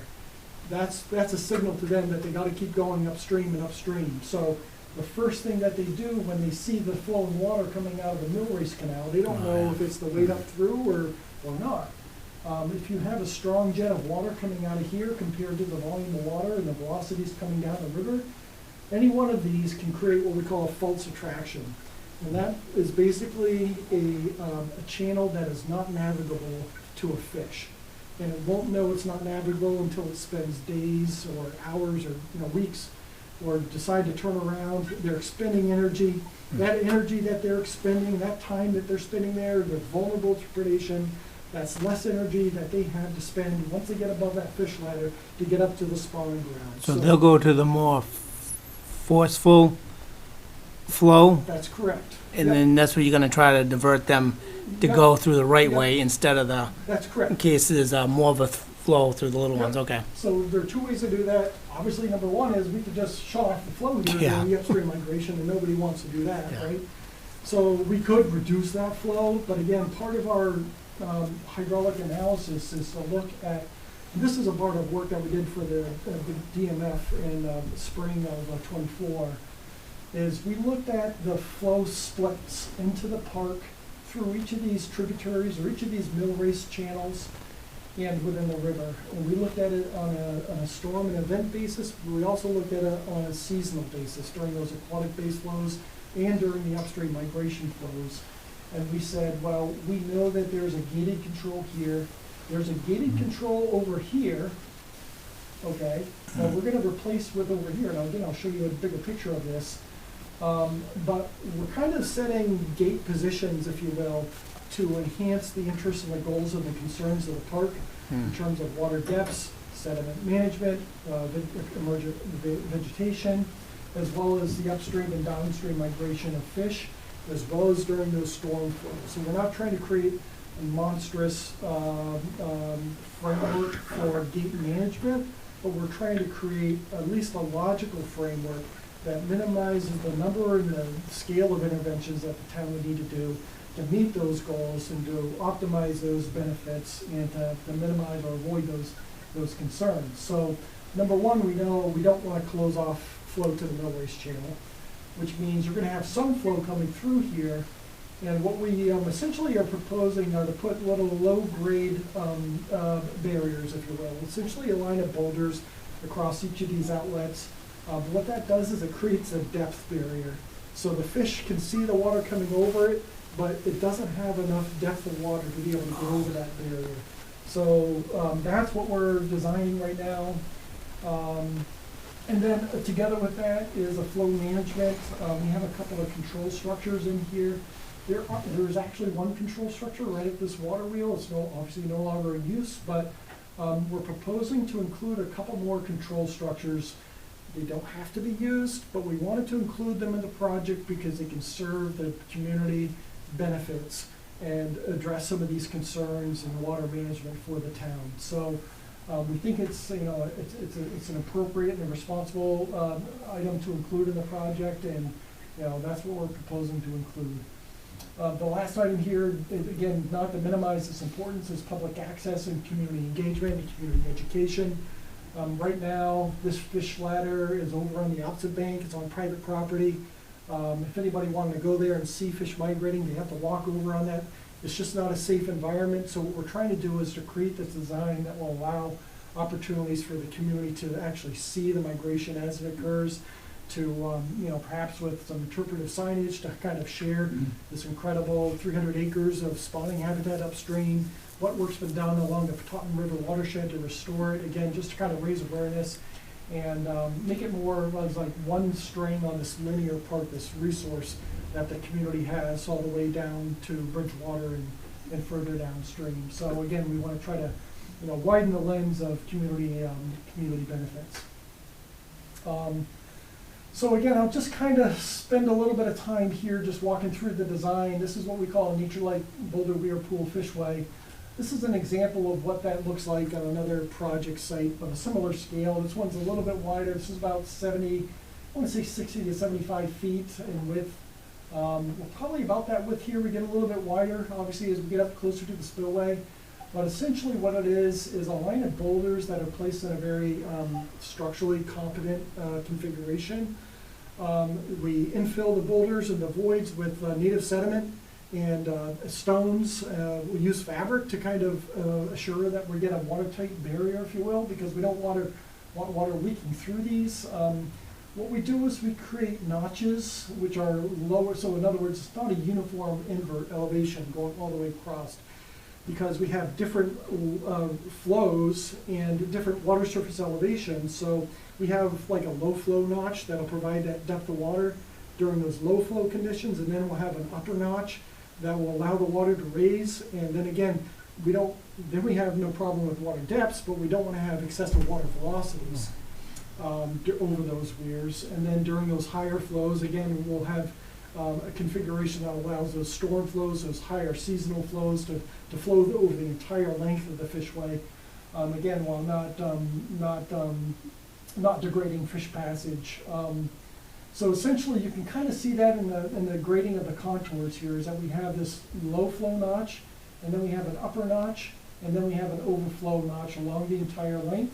That's a signal to them that they got to keep going upstream and upstream. So the first thing that they do when they see the flowing water coming out of the mill race canal, they don't know if it's the weight up through or not. If you have a strong jet of water coming out of here compared to the volume of water and the velocities coming down the river, any one of these can create what we call a false attraction. And that is basically a channel that is not navigable to a fish. And it won't know it's not navigable until it spends days or hours or weeks, or decide to turn around. They're expending energy. That energy that they're expending, that time that they're spending there, they're vulnerable to predation. That's less energy that they have to spend once they get above that fish ladder to get up to the spawning ground. So they'll go to the more forceful flow, That's correct. and Yep. then that's where you're gonna try to divert them to Yep. go through the right Yep. way instead of That's in correct. case there's more of a flow through the little Yep. ones, okay. So there are 2 ways to do that. Obviously, number one is we could just shut off the flow here Yeah. during the upstream migration, and nobody wants to do that, Yeah. right? So we could reduce that flow, but again, part of our hydraulic analysis is to look at, and this is a part of work that we did for the DMF in the spring of '24, is we looked at the flow splits into the park through each of these tributaries or each of these mill race channels and within the river. And we looked at it on a storm and event basis, but we also looked at it on a seasonal basis during those aquatic base flows and during the upstream migration flows. And we said, well, we know that there's a gated control here, there's a gated control over here, okay, that we're gonna replace with over here. Now again, I'll show you a bigger picture of this. But we're kind of setting gate positions, if you will, to enhance the interests and the goals and the concerns of the park in terms of water depths, sediment management, emergent vegetation, as well as the upstream and downstream migration of fish, as well as during those storm flows. So we're not trying to create a monstrous framework for gate management, but we're trying to create at least a logical framework that minimizes the number and the scale of interventions that the town would need to do to meet those goals and to optimize those benefits and to minimize or avoid those concerns. So number one, we know we don't want to close off flow to the mill race channel, which means you're going to have some flow coming through here. And what we essentially are proposing are to put little low-grade barriers, if you will, essentially a line of boulders across each of these outlets. But what that does is it creates a depth barrier. So the fish can see the water coming over it, but it doesn't have enough depth of water to be able to go over that barrier. So that's what we're designing right now. And then together with that is a flow management. We have a couple of control structures in here. There's actually one control structure right at this water wheel. It's obviously no longer in use, but we're proposing to include a couple more control structures. They don't have to be used, but we wanted to include them in the project because they can serve the community benefits. and address some of these concerns in water management for the town. So we think it's, you know, it's an appropriate and responsible item to include in the project, and, you know, that's what we're proposing to include. The last item here, again, not to minimize its importance, is public access and community engagement and community education. Right now, this fish ladder is over on the opposite bank, it's on private property. If anybody wanted to go there and see fish migrating, they have to walk over on that. It's just not a safe environment, so what we're trying to do is to create this design that will allow opportunities for the community to actually see the migration as it occurs, to, you know, perhaps with some interpretive signage to kind of share this incredible 300 acres of spawning habitat upstream, what work's been done along the Potomac River watershed to restore it, again, just to kind of raise awareness and make it more as like one string on this linear part, this resource that the community has all the way down to Bridgewater and further downstream. So again, we want to try to, you know, widen the lens of community benefits. So again, I'll just kind of spend a little bit of time here just walking through the design. This is what we call a nature-like boulder weir pool fishway. This is an example of what that looks like on another project site of a similar scale. This one's a little bit wider. This is about 70, I want to say 60 to 75 feet in width. Probably about that width here. We get a little bit wider, obviously, as we get up closer to the spillway. But essentially what it is a line of boulders that are placed in a very structurally competent configuration. We infill the boulders and the voids with native sediment and stones. We use fabric to kind of assure that we get a watertight barrier, if you will, because we don't want water leaking through these. What we do is we create notches which are lower, so in other words, it's not a uniform invert elevation going all the way across, because we have different flows and different water surface elevations. So we have like a low flow notch that'll provide that depth of water during those low flow conditions, and then we'll have an upper notch that will allow the water to raise. And then again, we have no problem with water depths, but we don't want to have excessive water velocities over those weirs. And then during those higher flows, again, we'll have a configuration that allows those storm flows, those higher seasonal flows to flow over the entire length of the fishway. Again, while not degrading fish passage. So essentially, you can kind of see that in the grading of the contours here, is that we have this low flow notch, and then we have an upper notch, and then we have an overflow notch along the entire length.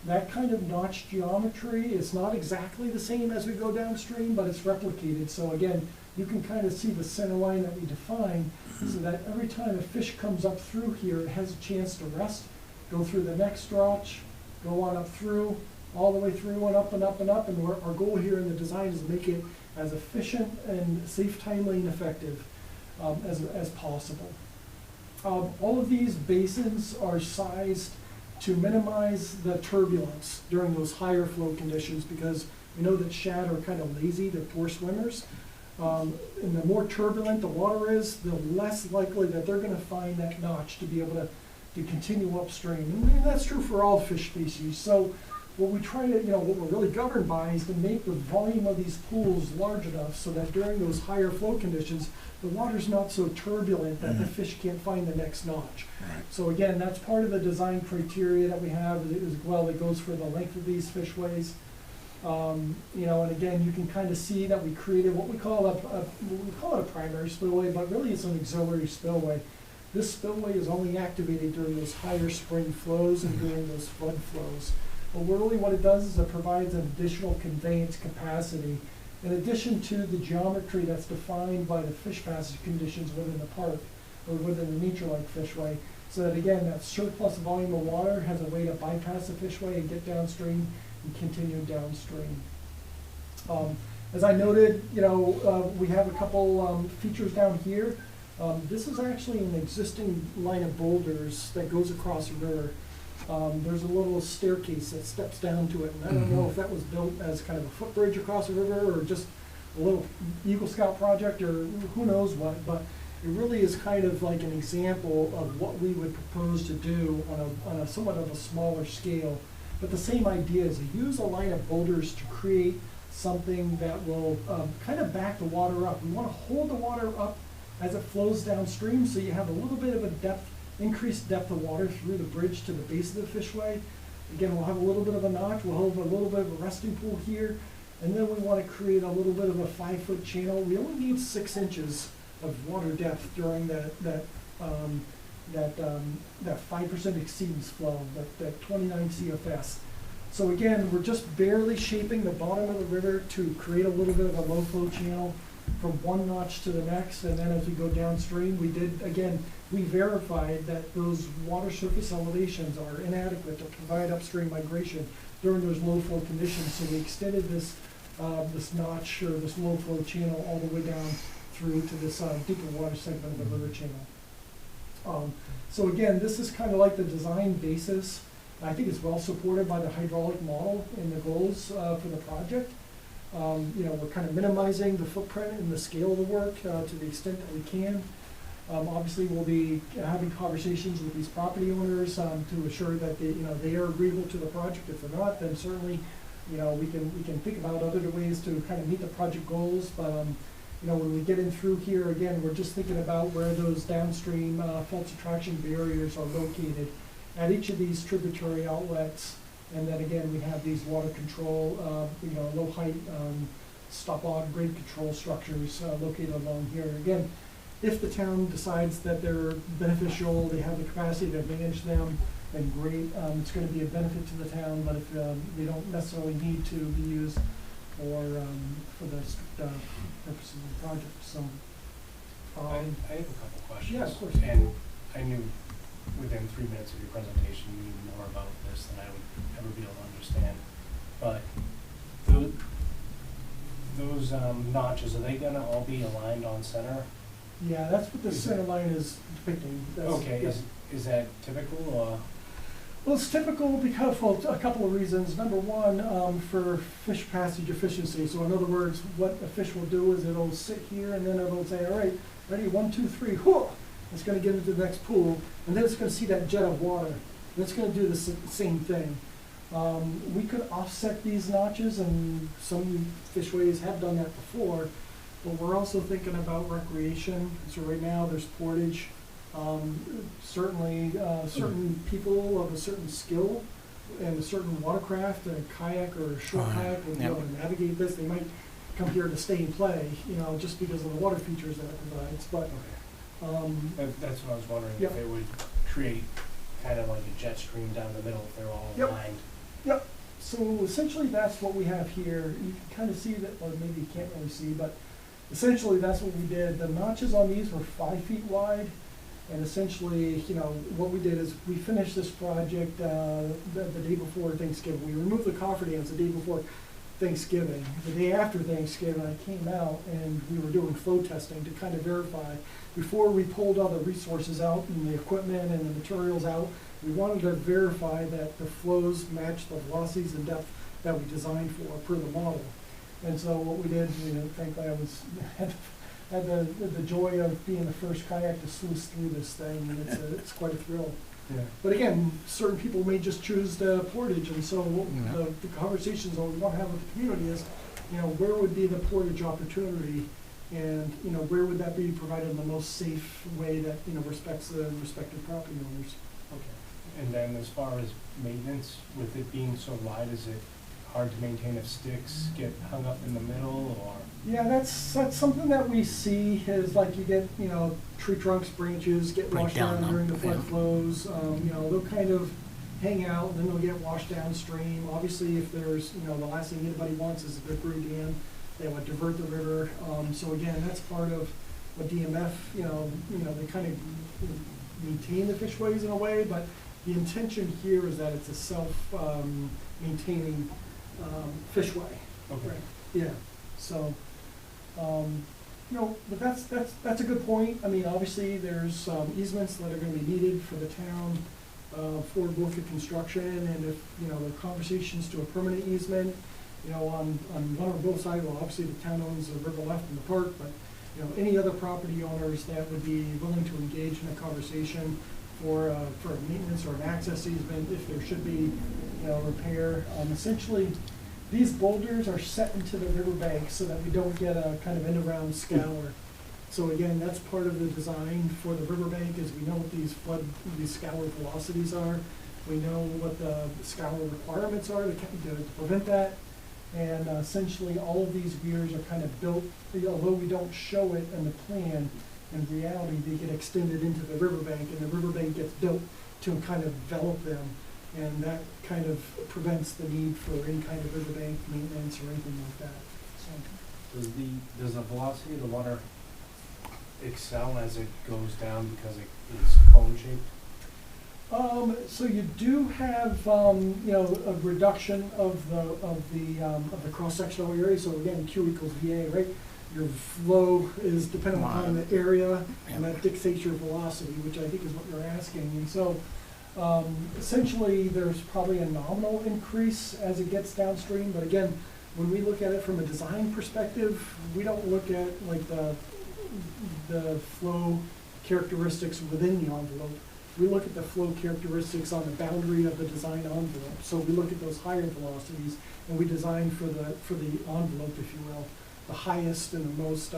That kind of notch geometry is not exactly the same as we go downstream, but it's replicated. So again, you can kind of see the center line that we define, so that every time a fish comes up through here, it has a chance to rest, go through the next notch, go on up through, all the way through and up and up and up. And our goal here in the design is to make it as efficient and safe, timely, and effective as possible. All of these basins are sized to minimize the turbulence during those higher flow conditions, because we know that shad are kind of lazy, they're poor swimmers. And the more turbulent the water is, the less likely that they're going to find that notch to be able to continue upstream. And that's true for all fish species. So what we try to, what we're really governed by is to make the volume of these pools large enough so that during those higher flow conditions, the water's not so turbulent that the fish can't find the next notch. Right. So again, that's part of the design criteria that we have as well, that goes for the length of these fishways. And again, you can kind of see that we created what we call a primary spillway, but really it's an auxiliary spillway. This spillway is only activated during those higher spring flows and during those flood flows. But really what it does is it provides an additional conveyance capacity in addition to the geometry that's defined by the fish passage conditions within the park or within the nature-like fishway, so that again, that surplus volume of water has a way to bypass the fishway and get downstream and continue downstream. As I noted, we have a couple features down here. This is actually an existing line of boulders that goes across a river. There's a little staircase that steps down to it, and I don't know if that was built as kind of a footbridge across the river or just a little Eagle Scout project or who knows what, but it really is kind of like an example of what we would propose to do on a somewhat of a smaller scale. But the same idea is to use a line of boulders to create something that will kind of back the water up. We want to hold the water up as it flows downstream, so you have a little bit of a depth, increased depth of water through the bridge to the base of the fishway. Again, we'll have a little bit of a notch, we'll have a little bit of a resting pool here, and then we want to create a little bit of a 5-foot channel. We only need 6 inches of water depth during that 5% exceedance flow, that 29 CFS. So again, we're just barely shaping the bottom of the river to create a little bit of a low flow channel from one notch to the next, and then as we go downstream, we verified that those water surface elevations are inadequate to provide upstream migration during those low flow conditions, so we extended this notch or this low flow channel all the way down through to this deeper water segment of the river channel. So again, this is kind of like the design basis. I think it's well supported by the hydraulic model and the goals for the project. We're kind of minimizing the footprint and the scale of the work to the extent that we can. Obviously, we'll be having conversations with these property owners to assure that they are agreeable to the project. If they're not, then certainly, we can think about other ways to kind of meet the project goals. But when we get in through here, again, we're just thinking about where those downstream fault attraction barriers are located at each of these tributary outlets. And then again, we have these water control, low height stop-on grade control structures located along here. Again, if the town decides that they're beneficial, they have the capacity to manage them, then great, it's going to be a benefit to the town. But if they don't necessarily need to be used for the purposes of the project, so. I have a couple questions. Yeah, of course. And I knew within 3 minutes of your presentation, you knew more about this than I would ever be able to understand. But those notches, are they gonna all be aligned on center? Yeah, that's what the center line is depicting. Okay, Yeah. is that typical or? Well, it's typical because, well, a couple of reasons. Number one, for fish passage efficiency. So in other words, what a fish will do is it'll sit here and then it'll say, all right, ready, 1, 2, 3, whoo! It's gonna get into the next pool, and then it's gonna see that jet of water. And it's gonna do the same thing. We could offset these notches, and some fishways have done that before, but we're also thinking about recreation. So right now, there's portage. Certainly, certain people of a certain skill and a certain watercraft, a kayak or a short kayak, will be able to navigate this. They might come here to stay and play, just because of the water features that it provides. But That's what I was wondering, Yep. if it would create kind of like a jet stream down the middle if they're all Yep. aligned. Yep, so essentially that's what we have here. You can kind of see that, or maybe you can't really see, but essentially that's what we did. The notches on these were 5 feet wide, and essentially, what we did is we finished this project the day before Thanksgiving. We removed the cofferdams the day before Thanksgiving. The day after Thanksgiving, I came out and we were doing flow testing to kind of verify. Before we pulled all the resources out and the equipment and the materials out, we wanted to verify that the flows matched the velocities and depth that we designed for per the model. And so what we did, frankly, I had the joy of being the first kayak to sluice through this thing, and it's quite a thrill. Yeah. But again, certain people may just choose the portage, and so the conversations that we want to have with the community is, where would be the portage opportunity, and where would that be provided in the most safe way that respects the respective property owners. Okay. And then as far as maintenance, with it being so wide, is it hard to maintain if sticks get hung up in the middle, or? Yeah, that's something that we see is like you get, tree trunks, branches get Break washed down, down during the flood yeah. flows. They'll kind of hang out, and then they'll get washed downstream. Obviously, if there's, the last thing anybody wants is a debris dam. They would divert the river. So again, that's part of what DMF, they kind of maintain the fishways in a way, but the intention here is that it's a self-maintaining fishway. Okay. Yeah, so, but that's a good point. I mean, obviously, there's easements that are gonna be needed for the town, for both the construction, and if, there are conversations to a permanent easement, on one or both sides. Well, obviously, the town owns the river left in the park, but, any other property owners that would be willing to engage in a conversation for a maintenance or an access easement, if there should be, repair. Essentially, these boulders are set into the riverbank so that we don't get a kind of in-around scour. So again, that's part of the design for the riverbank, is we know what these scour velocities are. We know what the scour requirements are to prevent that. And essentially, all of these weirs are kind of built, although we don't show it in the plan, in reality, they get extended into the riverbank, and the riverbank gets built to kind of envelop them. And that kind of prevents the need for any kind of riverbank maintenance or anything like that. So, Does the velocity of the water excel as it goes down because it is cone shaped? so you do have, a reduction of the cross-sectional area. So again, Q equals VA, right? Your flow is dependent upon the area, and that dictates your velocity, which I think is what you're asking. And so, essentially, there's probably a nominal increase as it gets downstream. But again, when we look at it from a design perspective, we don't look at like the flow characteristics within the envelope. We look at the flow characteristics on the boundary of the design envelope. So we look at those higher velocities, and we design for the envelope, if you will, the highest and the most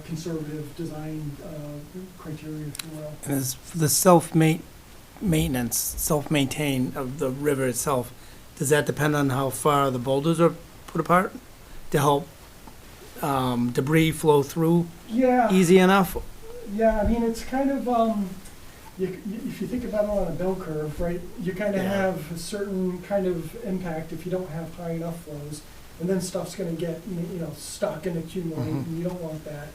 conservative design criteria, if you will. And as for the maintenance, self-maintain of the river itself, does that depend on how far the boulders are put apart to help debris flow through Yeah. easy enough? Yeah, I mean, it's kind of, if you think about it on a bell curve, right, you kind of Yeah. have a certain kind of impact if you don't have high enough flows, and then stuff's going to get, stuck and accumulate, Mhm. and you don't want that.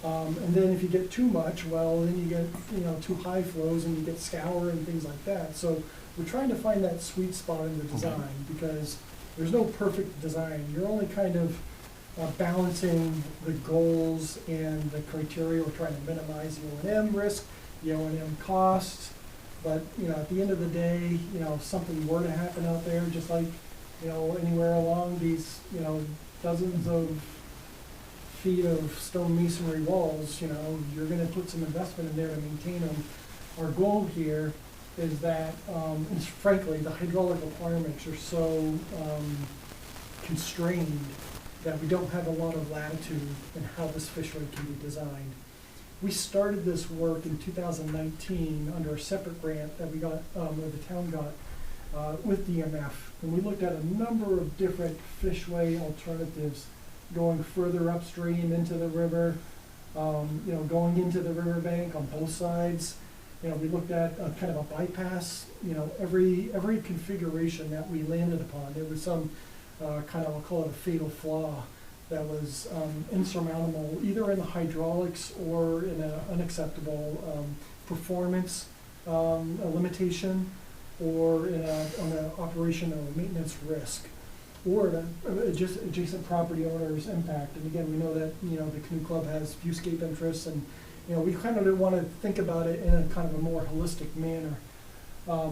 And then if you get too much, well, then you get, too high flows, and you get scour and things like that. So we're trying to find that sweet spot in the design, because there's no perfect design. You're only kind of balancing the goals and the criteria. We're trying to minimize the O&M risk, the O&M costs. But, at the end of the day, if something were to happen out there, just like, anywhere along these, dozens of feet of stone masonry walls, you're gonna put some investment in there to maintain them. Our goal here is that, and frankly, the hydraulic requirements are so constrained that we don't have a lot of latitude in how this fishway can be designed. We started this work in 2019 under a separate grant that we got, or the town got, with DMF, and we looked at a number of different fishway alternatives, going further upstream into the river, going into the riverbank on both sides. We looked at a kind of a bypass. Every configuration that we landed upon, there was some kind of, I'll call it a fatal flaw that was insurmountable, either in the hydraulics or in an unacceptable performance a limitation, or on the operation or maintenance risk, or just adjacent property owners' impact. And again, we know that the canoe club has viewscape interests, and we kind of want to think about it in a kind of a more holistic manner.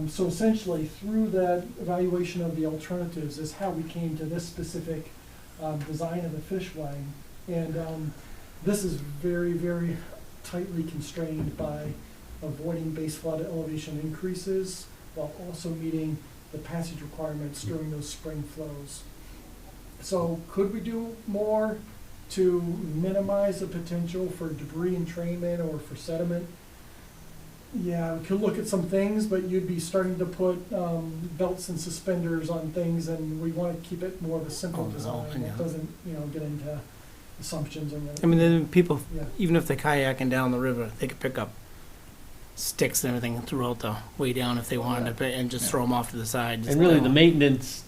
So essentially, through that evaluation of the alternatives is how we came to this specific design of the fishway. And this is very, very tightly constrained by avoiding base flood elevation increases, while also meeting the passage requirements during those spring flows. So could we do more to minimize the potential for debris entrainment or for sediment? Yeah, we could look at some things, but you'd be starting to put belts and suspenders on things, and we want to keep it more of a simple design that doesn't, get into assumptions and. I mean, then people, Yeah. even if they're kayaking down the river, they could pick up sticks and everything throughout the way down if they wanted to, and just throw them off to the side. Just And really, let the 'em- maintenance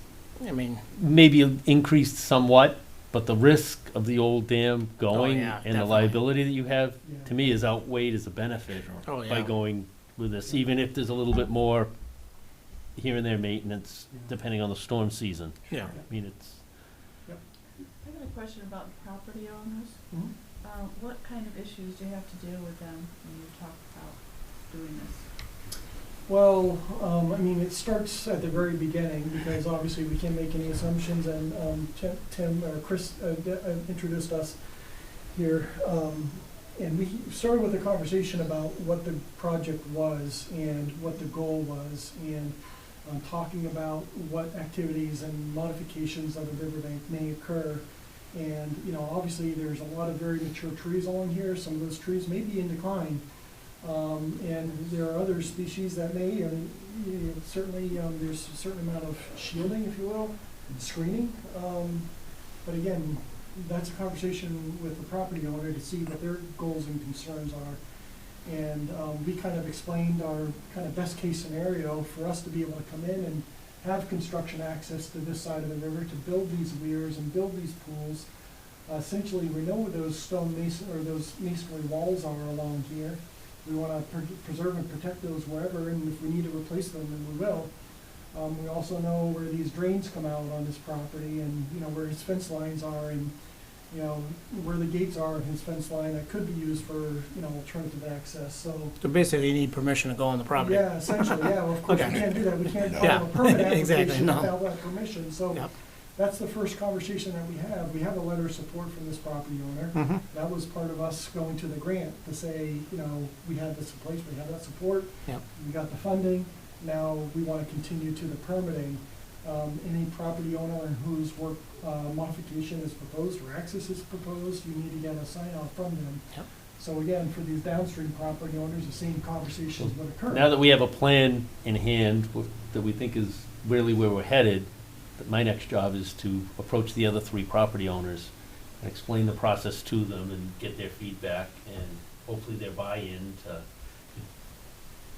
I mean, maybe increased somewhat, but the risk of the old dam going yeah, and the definitely. liability that you have, Yeah. to me, is outweighed as a benefit oh by yeah. going with this, even if there's a little bit more here and there maintenance, depending on the storm season. Yeah. I mean, it's, I got a question about property owners. Mhm. What kind of issues do you have to deal with them when you talk about doing this? Well, I mean, it starts at the very beginning, because obviously we can't make any assumptions, and Tim or Chris introduced us here, and we started with a conversation about what the project was and what the goal was, and talking about what activities and modifications of the riverbank may occur. And, you know, obviously, there's a lot of very mature trees along here. Some of those trees may be in decline. And there are other species that may, and certainly, there's a certain amount of shielding, if you will, and screening. But again, that's a conversation with the property owner to see what their goals and concerns are. And we kind of explained our kind of best case scenario for us to be able to come in and have construction access to this side of the river to build these weirs and build these pools. Essentially, we know where those stone mason, or those masonry walls are along here. We want to preserve and protect those wherever, and if we need to replace them, then we will. We also know where these drains come out on this property, and, you know, where his fence lines are, and, you know, where the gates are in his fence line that could be used for, you know, alternative access, so. So basically, you need permission to go on the property. Yeah, essentially, yeah, well, of course, we Okay. can't do that, we can't Yeah. file a permit Exactly, application no. without that permission, so. Yep. That's the first conversation that we have. We have a letter of support from this property owner. Mhm. That was part of us going to the grant to say, you know, we have this in place, we have that support. Yep. We got the funding, now we want to continue to the permitting. Any property owner whose work modification is proposed or access is proposed, you need to get a sign off from them. Yep. So again, for these downstream property owners, the same conversations would occur. Now that we have a plan in hand that we think is really where we're headed, that my next job is to approach the other three property owners and explain the process to them and get their feedback and hopefully their buy-in to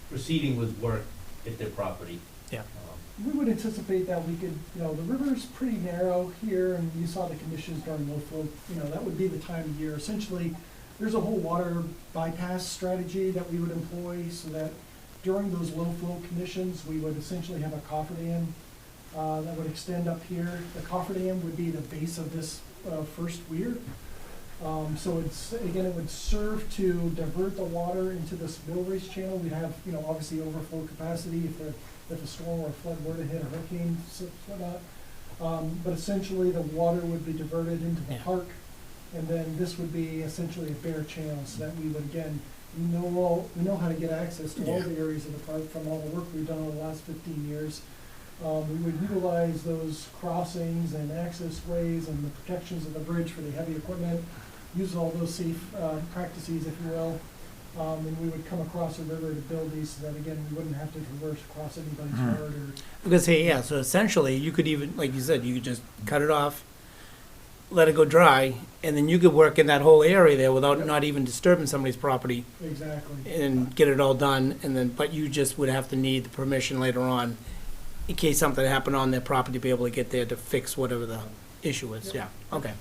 proceeding with work at their property. Yeah. We would anticipate that we could, you know, the river's pretty narrow here, and you saw the conditions during low flow, you know, that would be the time of year. Essentially, there's a whole water bypass strategy that we would employ so that during those low flow conditions, we would essentially have a cofferdam that would extend up here. The cofferdam would be the base of this first weir. So it's, again, it would serve to divert the water into this mill race channel. We'd have, you know, obviously overflow capacity if a storm or a flood were to hit, a hurricane, whatnot. But essentially, the water would be diverted into the Yeah. park, and then this would be essentially a bare channel, so that we would, again, we know how to get access to all Yeah. the areas of the park from all the work we've done over the last 15 years. We would utilize those crossings and access ways and the protections of the bridge for the heavy equipment, use all those safe practices, if you will, and we would come across a river to build these so that, again, we wouldn't have to traverse across anybody's yard or. Because, hey, yeah, so essentially, you could even, like you said, you could just cut it off, let it go dry, and then you could work in that whole area there without Yep. not even disturbing somebody's property Exactly. and get it all done, and then, but you just would have to need the permission later on in case something happened on their property to be able to get there to fix whatever the issue is, yeah, okay.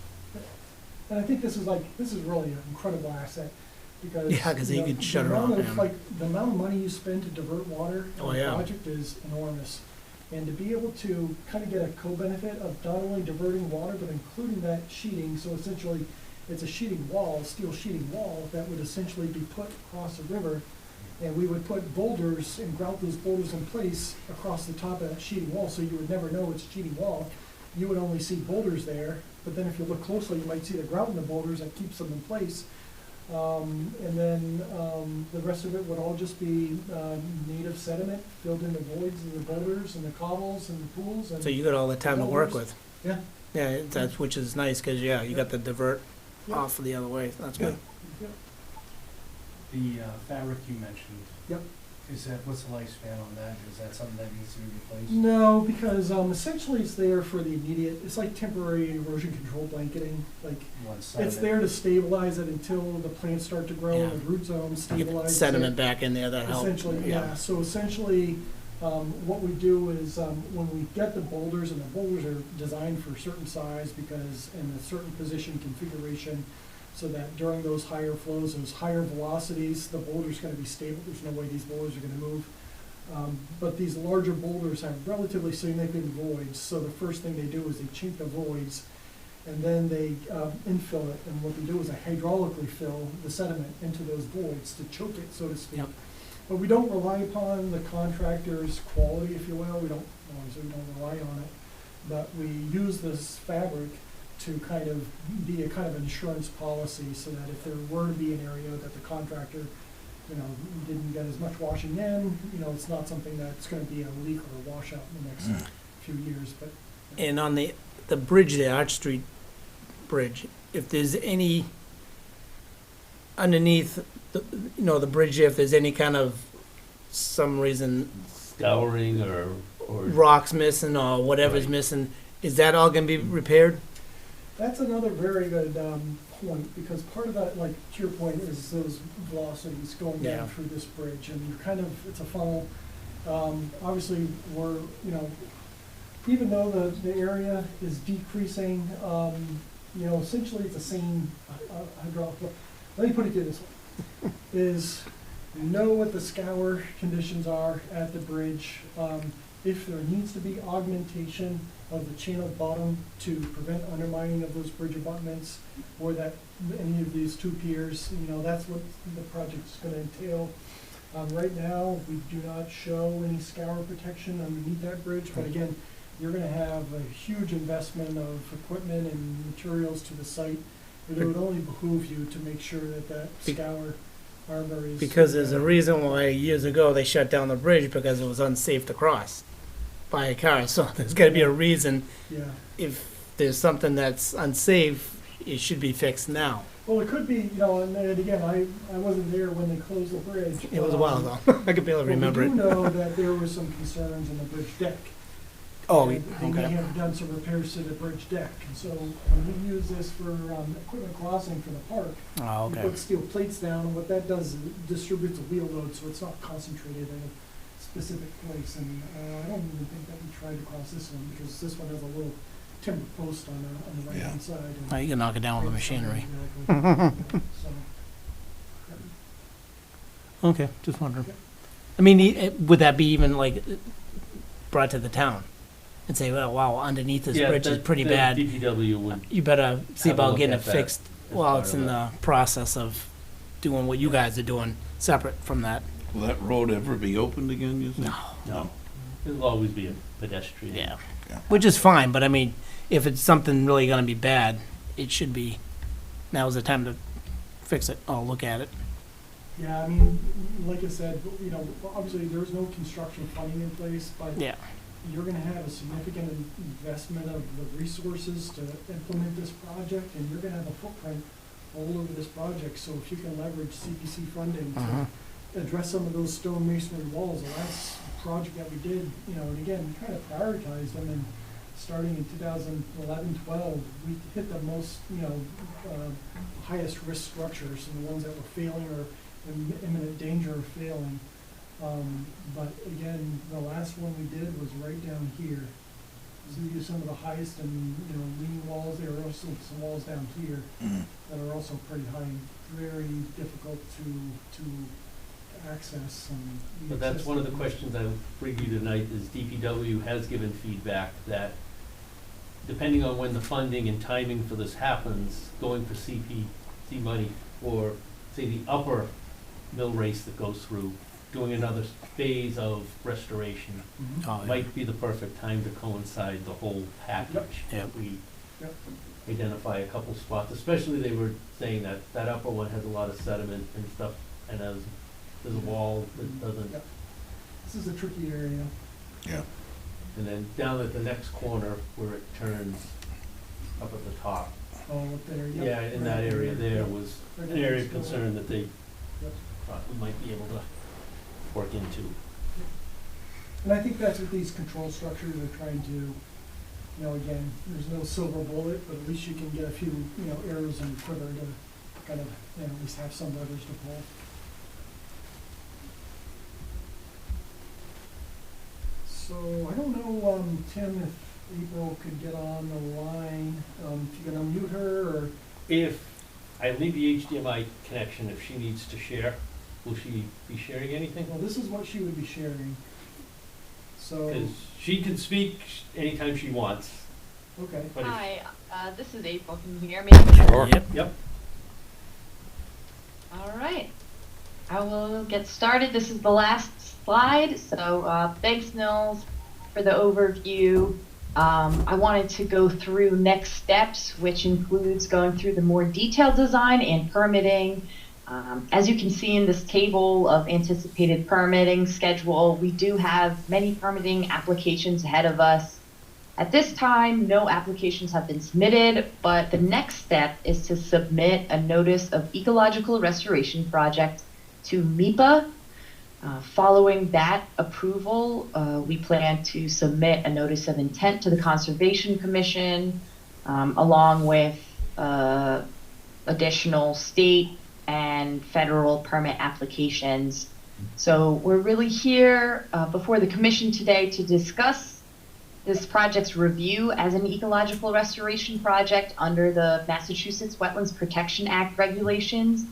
And I think this is really an incredible asset, because. Yeah, 'cause you know, could shut the it off, amount of, yeah. like, the amount of money you spend to divert water Oh, on a yeah. project is enormous. And to be able to kind of get a co-benefit of not only diverting water, but including that sheeting, so essentially, it's a sheeting wall, steel sheeting wall, that would essentially be put across the river. And we would put boulders and grout those boulders in place across the top of that sheeting wall, so you would never know it's a sheeting wall. You would only see boulders there, but then if you look closely, you might see the grout in the boulders that keeps them in place. And then the rest of it would all just be native sediment filled in the voids and the boulders and the cobbles and the pools and. So you got all the time to work with. Yeah. Yeah, that's, which is nice, because, yeah, you got the divert Yep. off the other way, that's good. Yep. The fabric you mentioned. Yep. Is that, what's the lifespan on that? Is that something that needs to be replaced? No, because essentially it's there for the immediate, it's like temporary erosion control blanketing, like, One side it's of it? there to stabilize it until the plants start to grow, Yeah. the root zone Get stabilizes it. sediment back in there, that helps. Essentially, yeah, so essentially, what we do is, when we get the boulders, and the boulders are designed for a certain size because in a certain position configuration, so that during those higher flows, those higher velocities, the boulder's gonna be stable, there's no way these boulders are gonna move. But these larger boulders have relatively significant voids, so the first thing they do is they chink the voids, and then they infill it, and what they do is they hydraulically fill the sediment into those voids to choke it, so to speak. Yep. But we don't rely upon the contractor's quality, if you will, obviously we don't rely on it, but we use this fabric to kind of be a kind of insurance policy, so that if there were to be an area that the contractor, you know, didn't get as much washing in, you know, it's not something that's gonna be a leak or a washout in the next few years, but. And on the bridge there, Arch Street, bridge, if there's any underneath, the bridge, if there's any kind of, some reason, Scouring or rocks missing or whatever's Right. missing, is that all gonna be repaired? That's another very good point, because part of that, like, to your point, is those velocities going Yeah. down through this bridge, and you're kind of, it's a funnel. Obviously, we're, even though the area is decreasing, essentially it's the same hydraulic. Let me put it to you this way, is know what the scour conditions are at the bridge. If there needs to be augmentation of the channel bottom to prevent undermining of those bridge abutments, or that any of these two piers, that's what the project's gonna entail. Right now, we do not show any scour protection underneath that bridge, but again, you're gonna have a huge investment of equipment and materials to the site. It would only behoove you to make sure that scour arbor is. Because there's a reason why years ago they shut down the bridge, because it was unsafe to cross by a car, so there's gotta be a reason. Yeah, If there's something that's unsafe, it should be fixed now. well, it could be, and again, I wasn't there when they closed the bridge. It was a while ago. I could barely remember We do it. know that there were some concerns in the bridge deck. Oh, And they may okay. have done some repairs to the bridge deck, and so when we use this for equipment crossing for the park, Oh, we okay. put steel plates down, and what that does is it distributes the wheel load, so it's not concentrated in a specific place, and I don't even think that we tried to cross this one, because this one has a little timber post on the right-hand side. and- Oh, you can knock it down with the machinery. Exactly. So, Okay, just wondering. I mean, would that be even like brought to the town and say, well, wow, underneath this Yeah, bridge is the- pretty the bad. DPW would You better see have a about look getting it at that fixed. as Well, part it's of in it. the process of doing what you guys are doing, separate from that. Will that road ever be opened again, you think? No, it'll always be a pedestrian. Yeah. Yeah. Which is fine, but I mean, if it's something really gonna be bad, it should be, now's the time to fix it, or look at it. yeah, I mean, like I said, obviously, there's no construction funding in place, but Yeah. you're gonna have a significant investment of the resources to implement this project, and you're gonna have a footprint all over this project, so if you can leverage CPC funding Uh-huh. to address some of those stone masonry walls, the last project that we did, and again, we kind of prioritized them, and starting in 2011-12, we hit the most, highest risk structures, and the ones that were failing or in imminent danger of failing. But again, the last one we did was right down here. So these are some of the highest and, lean walls. There are also some walls down here that are also pretty high and very difficult to access. And But that's one of the questions I would bring you tonight, is DPW has given feedback that depending on when the funding and timing for this happens, going for CPC money for, say, the upper mill race that goes through, doing another phase of restoration Oh, yeah. might be the perfect time to coincide the whole package. Yep. We Yep. identify a couple spots, especially they were saying that that upper one has a lot of sediment and stuff, and there's a wall that doesn't, Yep. This is a tricky area. Yeah. and then down at the next corner where it turns up at the top. Oh, up there, yep. Yeah, in that Right area there Yep. was Right an area of next door. concern that they Yep. thought we might be able to work into. And I think that's what these control structures are trying to, again, there's no silver bullet, but at least you can get a few, arrows in the quiver to kind of, at least have some levers to pull. So I don't know, Tim, if April could get on the line, if you can unmute her, or, If I leave the HDMI connection, if she needs to share, will she be sharing anything? well, this is what she would be sharing. So, Because she can speak anytime she wants, okay. but if, Hi, this is April. Can you hear me? Sure. yep, All right. I will get started. This is the last slide. So thanks, Nils, for the overview. I wanted to go through next steps, which includes going through the more detailed design and permitting. As you can see in this table of anticipated permitting schedule, we do have many permitting applications ahead of us. At this time, no applications have been submitted, but the next step is to submit a notice of ecological restoration project to MIPA. Following that approval, we plan to submit a notice of intent to the Conservation Commission, along with additional state and federal permit applications. So we're really here before the commission today to discuss this project's review as an ecological restoration project under the Massachusetts Wetlands Protection Act regulations,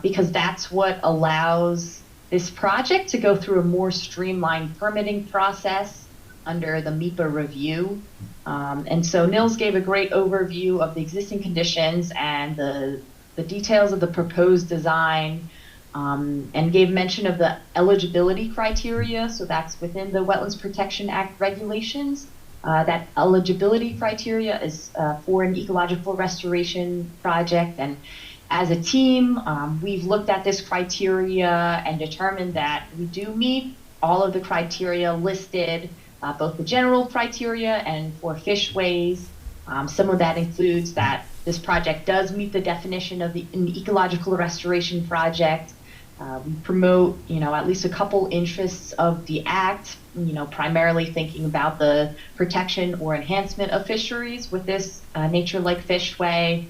because that's what allows this project to go through a more streamlined permitting process under the MIPA review. And so Nils gave a great overview of the existing conditions and the details of the proposed design, and gave mention of the eligibility criteria. So that's within the Wetlands Protection Act regulations. That eligibility criteria is for an ecological restoration project. And as a team, we've looked at this criteria and determined that we do meet all of the criteria listed, both the general criteria and for fishways. Some of that includes that this project does meet the definition of an ecological restoration project. We promote, at least a couple interests of the act, primarily thinking about the protection or enhancement of fisheries with this nature-like fishway.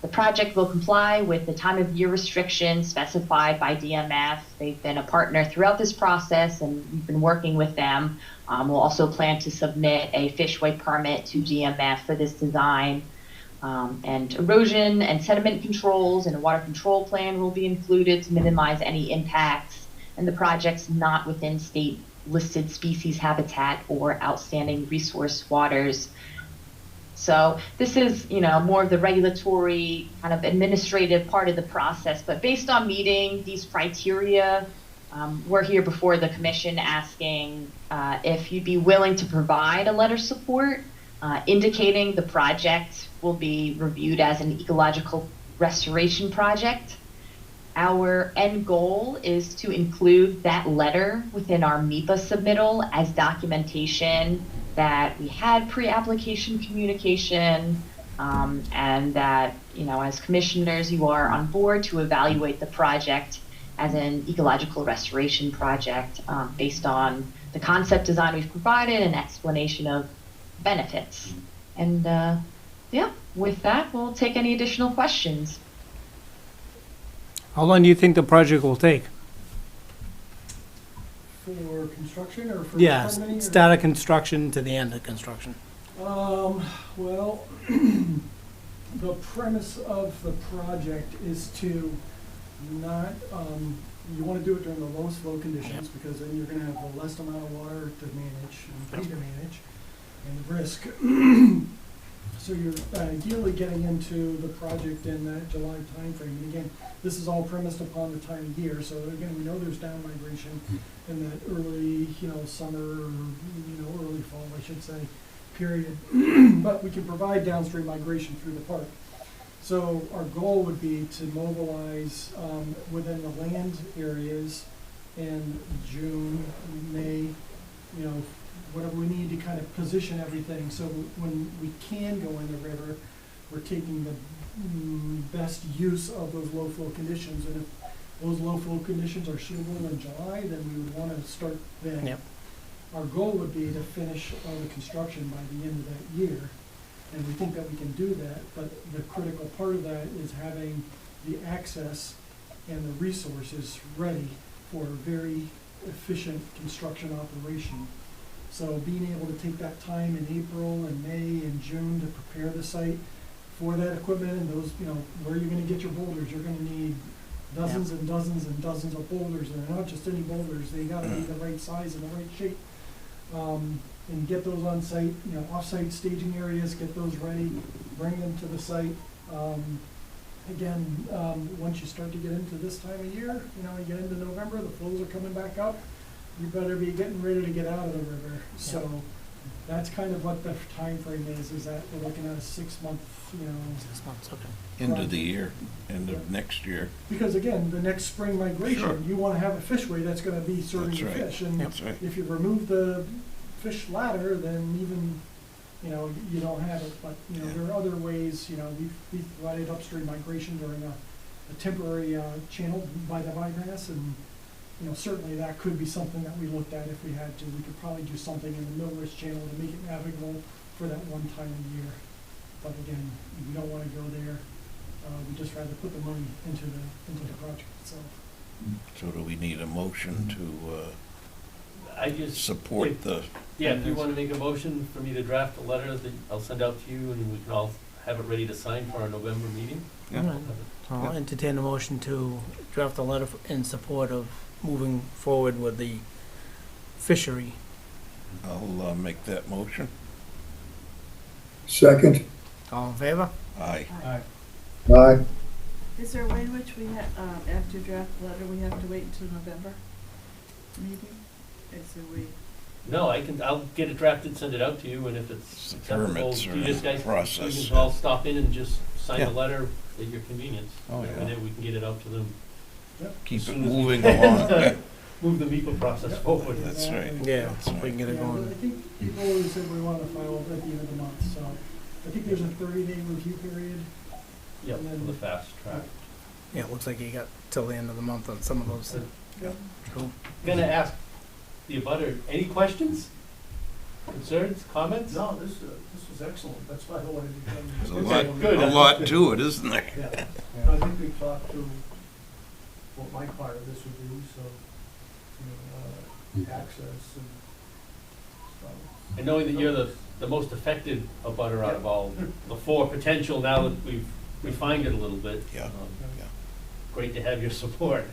The project will comply with the time of year restrictions specified by DMF. They've been a partner throughout this process, and we've been working with them. We'll also plan to submit a fishway permit to DMF for this design. And erosion and sediment controls and a water control plan will be included to minimize any impacts. And the project's not within state listed species habitat or outstanding resource waters. So this is, more of the regulatory kind of administrative part of the process. But based on meeting these criteria, we're here before the commission asking if you'd be willing to provide a letter of support indicating the project will be reviewed as an ecological restoration project. Our end goal is to include that letter within our MIPA submittal as documentation that we had pre-application communication, and that, as commissioners, you are on board to evaluate the project as an ecological restoration project based on the concept design we've provided and explanation of benefits. And with that, we'll take any additional questions. How long do you think the project will take? For construction or for Yeah, permitting? start of construction to the end of construction. Well, the premise of the project is to not, you want to do it during the lowest flow conditions, because then you're going to have the less amount of water to manage and pay to manage and risk. So you're ideally getting into the project in that July timeframe. And again, this is all premised upon the time of year. So again, we know there's down migration in that early, summer, or, early fall, I should say, period. But we can provide downstream migration through the park. So our goal would be to mobilize within the land areas in June, May, whatever we need to kind of position everything. So when we can go in the river, we're taking the best use of those low flow conditions. And if those low flow conditions are suitable in July, then we would want to start then. Yep. Our goal would be to finish the construction by the end of that year. And we think that we can do that, but the critical part of that is having the access and the resources ready for a very efficient construction operation. So being able to take that time in April and May and June to prepare the site for that equipment, and those, where you're gonna get your boulders, you're gonna need dozens and dozens and dozens of boulders, and they're not just any boulders, they gotta be the right size and the right shape. And get those on site, off-site staging areas, get those ready, bring them to the site. Again, once you start to get into this time of year, you get into November, the flows are coming back up. You better be getting ready to get out of the river. So that's kind of what the time frame is that we're looking at a 6 month, 6 months, okay. End of the year, end of next year. Because again, the next spring migration, Sure. you want to have a fishway that's going to be serving That's the right. fish. And That's right. if you remove the fish ladder, then even you don't have it, but, there are other ways, we've provided upstream migration during a temporary, channel by the biomass, and, certainly that could be something that we looked at if we had to. We could probably do something in the Millwest Channel to make it navigable for that one time a year. But again, we don't wanna go there. We'd just rather put the money into the project itself. So do we need a motion to I just. support the, Yeah, if you want to make a motion for me to draft a letter that I'll send out to you, and we can all have it ready to sign for our November meeting. Yeah. I'll have it. I'll entertain a motion to draft a letter in support of moving forward with the fishery. I'll make that motion. Second. All in favor? Aye. Aye. Is there a way in which we after draft the letter, we have to wait until November meeting? Is there a way? No, I'll get it drafted, send it out to you, and if it's The acceptable, permits you are just guys, process. you can all stop in and just sign Yeah. the letter at your convenience. Oh, And yeah. then we can get it out to them. Keep as it soon as we moving can. along. Move the MEPA process forward. That's right. Yeah, That's we can get it Yeah, I going. think people always said we want to file at the end of the month, so I think there's a 30-day review period. Yep, for the fast track. Yeah, it looks like you got till the end of the month on some of those. Cool. Gonna ask the abutter, any questions? Concerns, comments? No, this was excellent. That's why I wanted to come. There's a Okay, lot, good. a lot to it, isn't there? Yeah, I think we talked to what my part of this would be, so, access and stuff. And knowing that you're the most affected abutter out of all the four potential, now that we've refined it a little bit. Yeah. Yeah. Great to have your support.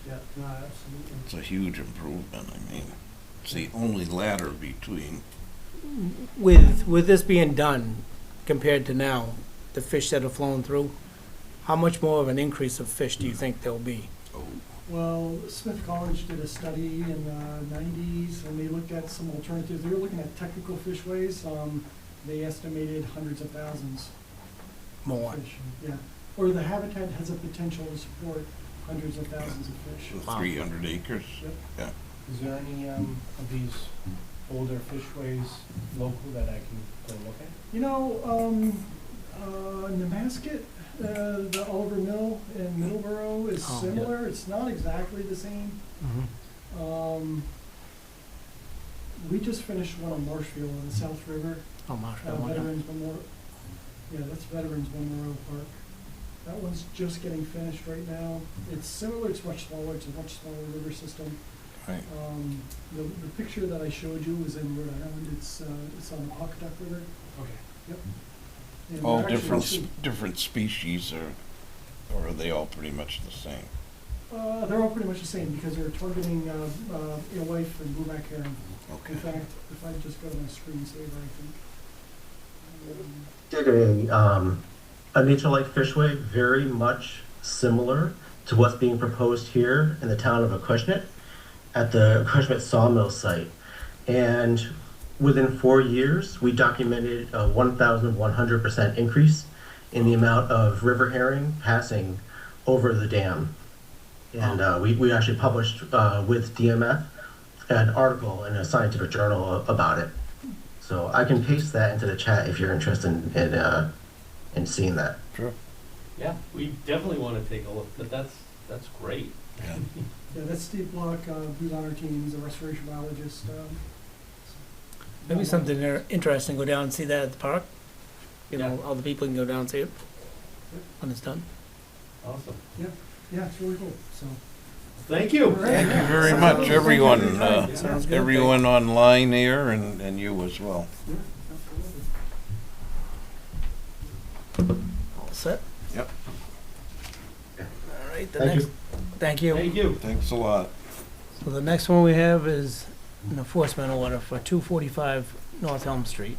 Yeah, no, absolutely. It's a huge improvement. I mean, it's the only ladder between, With this being done, compared to now, the fish that have flown through, how much more of an increase of fish do you think there'll be? Well, Smith College did a study in the 90s, and they looked at some alternatives. They were looking at technical fishways. They estimated hundreds of thousands More. of fish. Yeah, or the habitat has a potential to support hundreds of thousands of fish. with Wow. 300 acres. Yep. Yeah. Is there any of these older fishways local that I can go look at? Nemasket, the Oliver Mill in Middleborough is Oh. similar. It's not exactly the same. We just finished one on Marshfield on the South River. Oh, Marshall, okay. Veterans Memorial. Yeah, that's Veterans Memorial Park. That one's just getting finished right now. It's similar, it's much smaller, it's a much smaller river system. Right. The picture that I showed you is in Rhode Island. It's on the Pawcatuck River. Okay. Yep. And All they're different, actually- different species, or are they all pretty much the same? They're all pretty much the same because they're targeting earwife and blueback herring. Okay. In fact, if I just go to my screensaver, I think. Did a nature-like fishway very much similar to what's being proposed here in the town of Acushnet at the Acushnet sawmill site. And within 4 years, we documented a 1,100% increase in the amount of river herring passing over the dam. And we actually published with DMF an article in a scientific journal about it. So I can paste that into the chat if you're interested in seeing that. Sure. Yeah, we definitely want to take a look, but that's great. Yeah. Yeah, that's Steve Block, who's on our team. He's a restoration biologist. Maybe something interesting, go down and see that at the park. Yeah. All the people can go down and see it when it's done. Awesome. Yeah, it's really cool. So. Thank you. Thank you very much, everyone, Sounds good. everyone online here, and you as well. Yeah, absolutely. All set? Yep. All right, the Thank next, you. thank you. Thank you. Thanks a lot. So the next one we have is an enforcement order for 245 North Elm Street.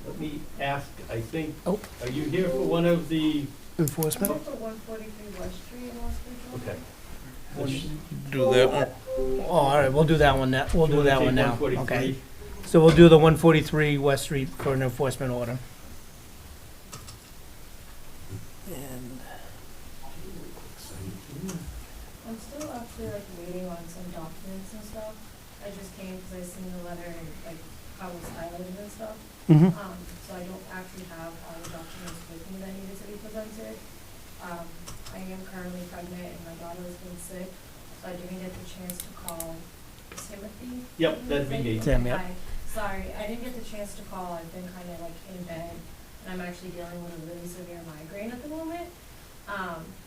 Let me ask, I think, Oh. are you here for one of the, Enforcement? for 143 West Street in West Bridgewater. okay. Do that one. Oh, all right, we'll do that one now. We'll do that one now. 143? Okay. So we'll do the 143 West Street for an enforcement order. And I'm still up there, like, waiting on some documents and stuff. I just came because I seen the letter and, like, how it was highlighted and stuff. Mm-hmm. So I don't actually have all the documents with me that needed to be presented. I am currently pregnant and my daughter has been sick, so I didn't get the chance to call Timothy. Yep, that'd be me. Tim, yep. Hi. Sorry, I didn't get the chance to call. I've been kind of like in bed, and I'm actually dealing with a really severe migraine at the moment.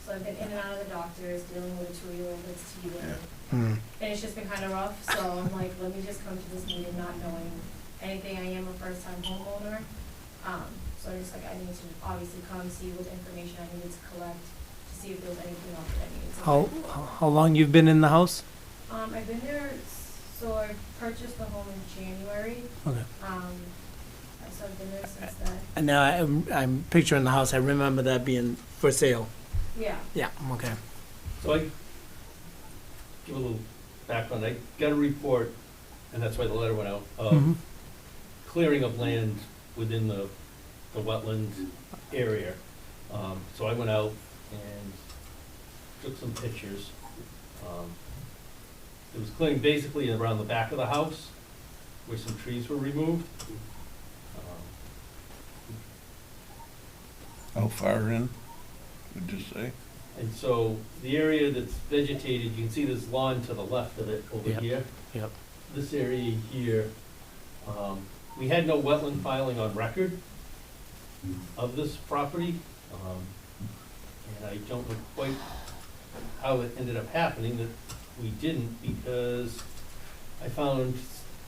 So I've been in and out of the doctors, dealing with a 2-year-old that's teething, Mm. and it's just been kind of rough. So I'm like, let me just come to this meeting not knowing anything. I am a first-time homeowner, so I just like I need to obviously come see what information I needed to collect to see if there was anything else that I needed to. How long you've been in the house? I've been there. So I purchased the home in January. Okay. So I've been there since then. And now I'm picturing the house. I remember that being for sale. Yeah. Yeah. Okay. So I give a little background. I got a report, and that's why the letter went out, of Mhm. clearing of land within the wetland area. So I went out and took some pictures. It was clearing basically around the back of the house where some trees were removed. How far in, would you say? And so the area that's vegetated, you can see this lawn to the left of it over Yep. here. Yep. This area here, we had no wetland filing on record of this property. And I don't know quite how it ended up happening that we didn't, because I found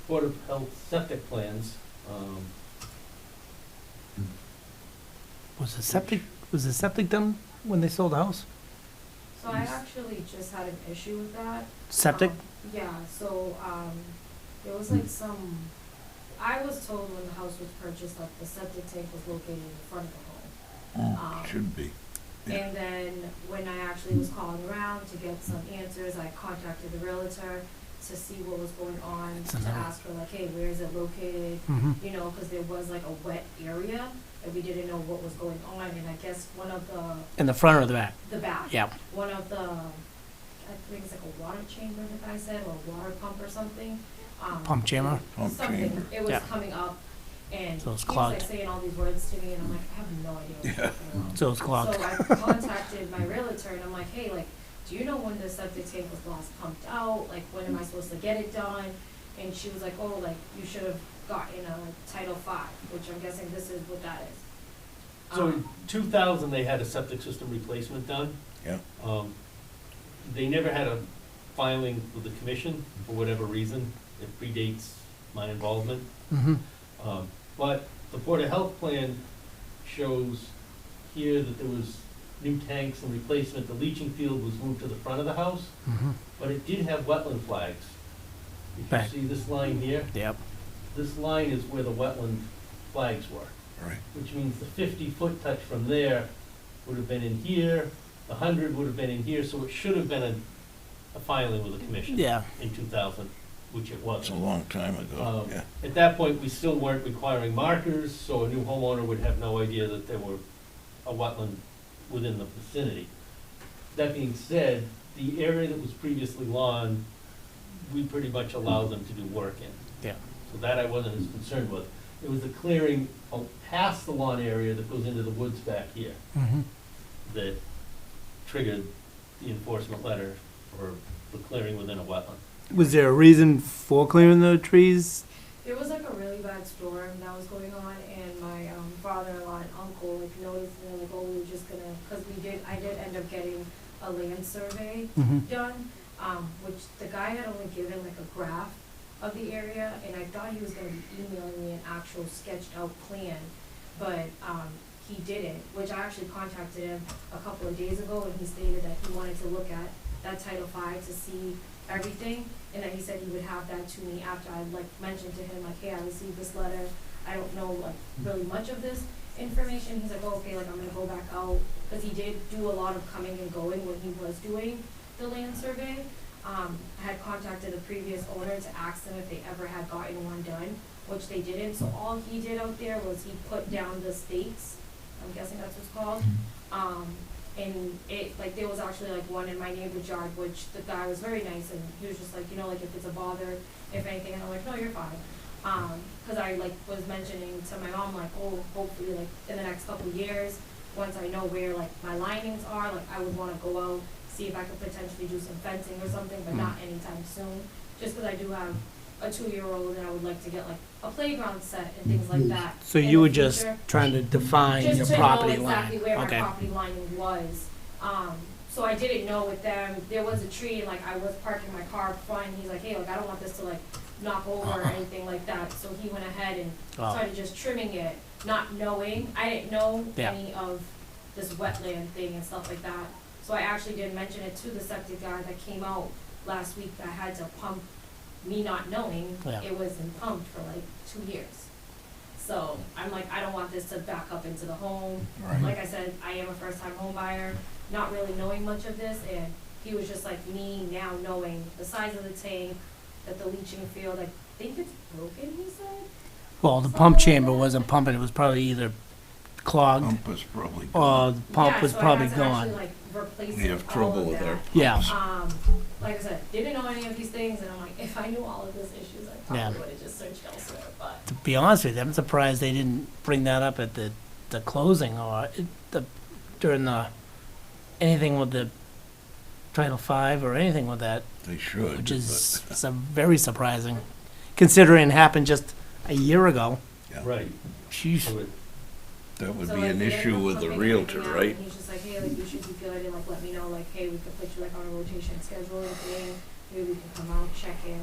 Board of Health septic plans. Was the septic done when they sold the house? So I actually just had an issue with that. Septic? Yeah, so, there was like some, I was told when the house was purchased that the septic tank was located in the front of the home. Should be. Yeah. And then when I actually was calling around to get some answers, I contacted the realtor to see what was going on, It's to another- ask her like, hey, where is it located? Mm-hmm. You know, because there was like a wet area, and we didn't know what was going on, and I guess one of In the front or the back? the back. Yeah. One of the, I think it's like a water chamber, the guy said, or a water pump or something. Pump chamber? Pump Something, chamber. it was Yeah. coming up, and So it's he was clogged. like saying all these words to me, and I'm like, I have no idea what's going on. So it's clogged. So I contacted my realtor, and I'm like, hey, like, do you know when the septic tank was last pumped out? Like, when am I supposed to get it done? And she was like, oh, like, you should have gotten a Title V, which I'm guessing this is what that is. So in 2000, they had a septic system replacement done. Yeah. They never had a filing with the commission for whatever reason. It predates my involvement. Mm-hmm. But the Board of Health plan shows here that there was new tanks and replacement. The leaching field was moved to the front of the house, Mm-hmm. but it did have wetland flags. If you Back. see this line here, Yep. this line is where the wetland flags were. Right. Which means the 50-foot touch from there would have been in here, the 100 would have been in here, so it should have been a filing with the commission Yeah. in 2000, which it It's a wasn't. long time ago, yeah. At that point, we still weren't requiring markers, so a new homeowner would have no idea that there were a wetland within the vicinity. That being said, the area that was previously lawn, we pretty much allowed them to do work in. Yeah. So that I wasn't as concerned with. It was the clearing past the lawn area that goes into the woods back here Mm-hmm. that triggered the enforcement letter for the clearing within a wetland. Was there a reason for clearing the trees? There was like a really bad storm that was going on, and my father-in-law and uncle like noticed, and they're like, oh, we were just gonna, because I did end up getting a land survey Mm-hmm. done, which the guy had only given like a graph of the area, and I thought he was gonna be emailing me an actual sketched out plan, but he didn't, which I actually contacted him a couple of days ago, and he stated that he wanted to look at that Title V to see everything, and that he said he would have that to me after I like mentioned to him like, hey, I received this letter, I don't know like really much of this information. He's like, oh, okay, like I'm gonna go back out, because he did do a lot of coming and going when he was doing the land survey. I had contacted the previous owner to ask them if they ever had gotten one done, which they didn't, so all he did out there was he put down the stakes, I'm guessing that's what's called. And it, like, there was actually like one in my neighbor's yard, which the guy was very nice, and he was just like, you know, like if it's a bother, if anything, and I'm like, no, you're fine. Cause I like was mentioning to my mom, like, oh, hopefully like in the next couple of years, once I know where like my linings are, like I would wanna go out, see if I could potentially do some fencing or something, but not anytime soon. Just cause I do have a 2-year-old and I would like to get like a playground set and things like that. So in you the were just future. trying to define your Just to know property exactly line? where my Okay. property lining was. So I didn't know with them, there was a tree and like I was parking my car up front and he's like, hey, like I don't want this to like knock over or anything like that. So he went ahead and Oh. started just trimming it, not knowing, I didn't know Yeah. any of this wetland thing and stuff like that. So I actually did mention it to the septic guy that came out last week. I had to pump, me not knowing, Yeah. it wasn't pumped for like 2 years. So I'm like, I don't want this to back up into the home. Right. Like I said, I am a first-time home buyer, not really knowing much of this, and he was just like me now knowing the size of the tank, that the leaching field, I think it's broken, he said. Well, the pump chamber wasn't pumping, it was probably either clogged Pump was probably or gone. the pump Yeah, was so probably I had to actually, gone. like, replace We have all trouble of with our that. Yeah. Like I said, didn't know any of these things, and I'm like, if I knew all of those issues, I Yeah. probably would have just searched elsewhere, but. To be honest with you, I'm surprised they didn't bring that up at the closing or during anything with the Title V or anything with that, They should. which is but- very surprising, considering it happened just a year ago. Right. Jeez. So That would So, be like, an he ended issue up with the pumping realtor, everything out, right? and he's just like, hey, like, you should be good, and like, let me know, like, hey, we could put you like on a rotation schedule and thing, maybe we can come out, check in,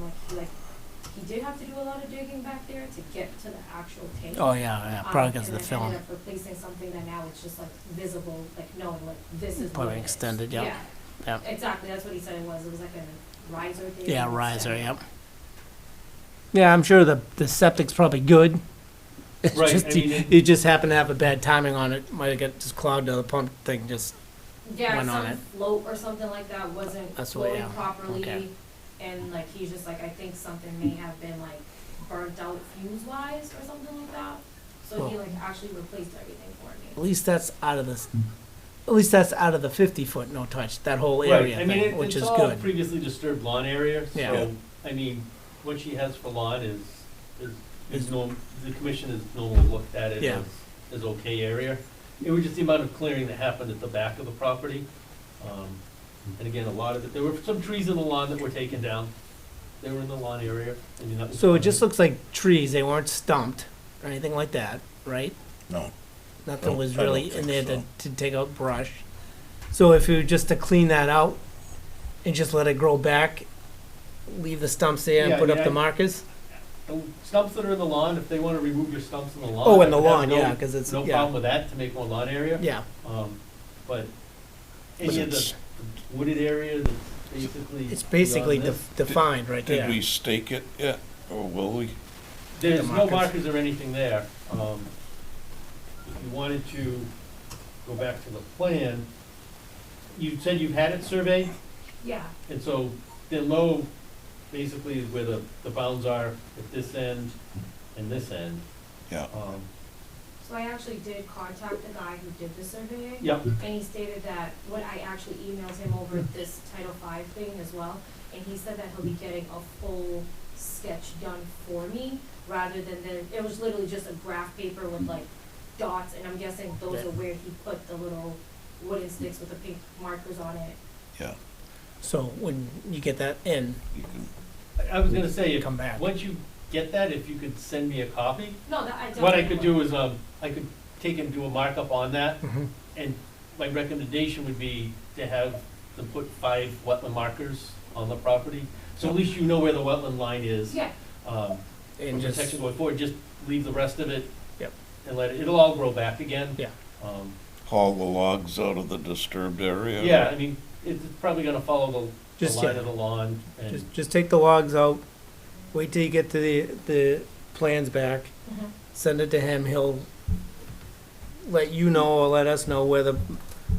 he did have to do a lot of digging back there to get to the actual tank. Oh, yeah, probably because of the And film. then ended up replacing something that now it's just like visible, like knowing like this is what Probably it is. extended, yeah. Yeah, Yeah. exactly, that's what he said it was like a riser thing. Yeah, and riser, extended. yep. Yeah, I'm sure the septic's probably good. It's Right, just, I mean, you just happen to have a bad timing on it, might have got just clogged to the pump thing, just, Yeah, went on some it. float or something like that wasn't That's what- flowing yeah, properly. okay. And like, he's just like, I think something may have been like burnt out fuse wise or something like that. So he Well- like actually replaced everything for at me. least that's out of the 50-foot no touch, that whole area Right, I mean, thing, which it's is all good. previously disturbed lawn area, Yeah. so, I mean, what she has for lawn is the commission has normally looked at it Yeah. as okay area. It was just the amount of clearing that happened at the back of the property. And again, a lot of it, there were some trees in the lawn that were taken down. They were in the lawn area. I mean, that was. So it just looks like trees, they weren't stumped or anything like that, right? No. Nothing Nope, was I don't really in think there so. to take out brush. So if you were just to clean that out and just let it grow back, leave the stumps there and Yeah, put up yeah. the markers? The stumps that are in the lawn, if they wanna remove your stumps in the lawn. Oh, I in the would have lawn, no- yeah, 'cause it's, No yeah. problem with that, to make more lawn area. Yeah, But any of the it's- wooded area that's basically. it's basically beyond this, defined right Did there. we stake it yet, or will we? There's the no markers. markers or anything there. If you wanted to go back to the plan, you said you've had it surveyed, Yeah, and so the low basically is where the bounds are at this end and this end. Yeah. so I actually did contact the guy who did the surveying. Yep, And he stated that, what I actually emailed him over this Title V thing as well, and he said that he'll be getting a full sketch done for me, rather than it was literally just a graph paper with like dots, and I'm guessing those Yeah. are where he put the little wooden sticks with the pink markers on it. Yeah, So when you get that in, you can, I was gonna say, come back. once you get that, if you could send me a copy, No, that I don't. what I could do is, I could take and do a markup on that, Mhm. and my recommendation would be to have them put 5 wetland markers on the property, so at least you know where the wetland line is. Yeah, For And just, protection going forward, just leave the rest of it. Yep. And it'll all grow back again. Yeah. haul the logs out of the disturbed area? Yeah, I mean, it's probably gonna follow the Just, line yeah. of the lawn, and, just take the logs out, wait till you get to the plans back, mhm, send it to him, he'll let you know or let us know where the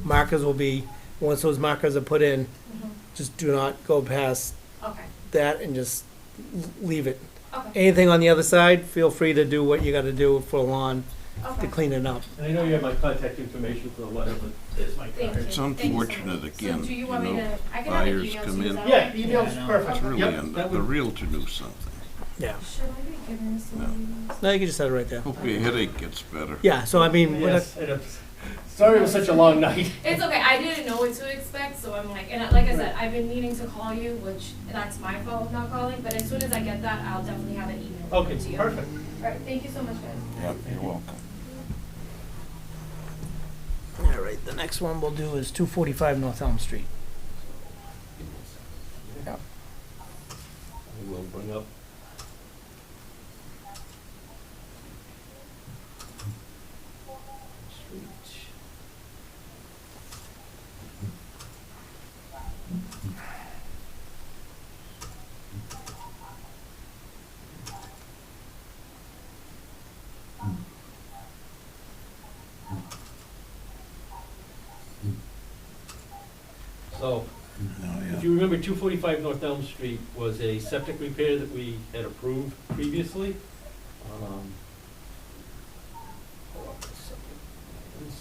markers will be. Once those markers are put in, mhm, just do not go past okay, that and just leave it. okay, Anything on the other side, feel free to do what you gotta do for lawn to okay. clean it up. and I know you have my contact information for the letter, but there's my Thank card. you. It's Thank you so unfortunate much. again, So do you you want me know, to, I can have an buyers email come to you, in. is that Yeah, right? email's Yeah, I know. perfect. It's really, Yep, and that the would- realtor knew something. Yeah. Should I be giving this to No. you? No, you can just have it right there. Hope your headache gets better. Yeah, so I mean, we're not- Yes, it is. Sorry it was such a long night. It's okay, I didn't know what to expect, so I'm like, and like I said, I've been meaning to call you, which, that's my fault of not calling, but as soon as I get that, I'll definitely have an email Okay, to you. perfect. Alright, thank you so much, guys. Yeah, you're welcome. all right, the next one we'll do is 245 North Elm Street. I will bring up. Street. So, Oh, if yeah. you remember, 245 North Elm Street was a septic repair that we had approved previously. Hold on a second.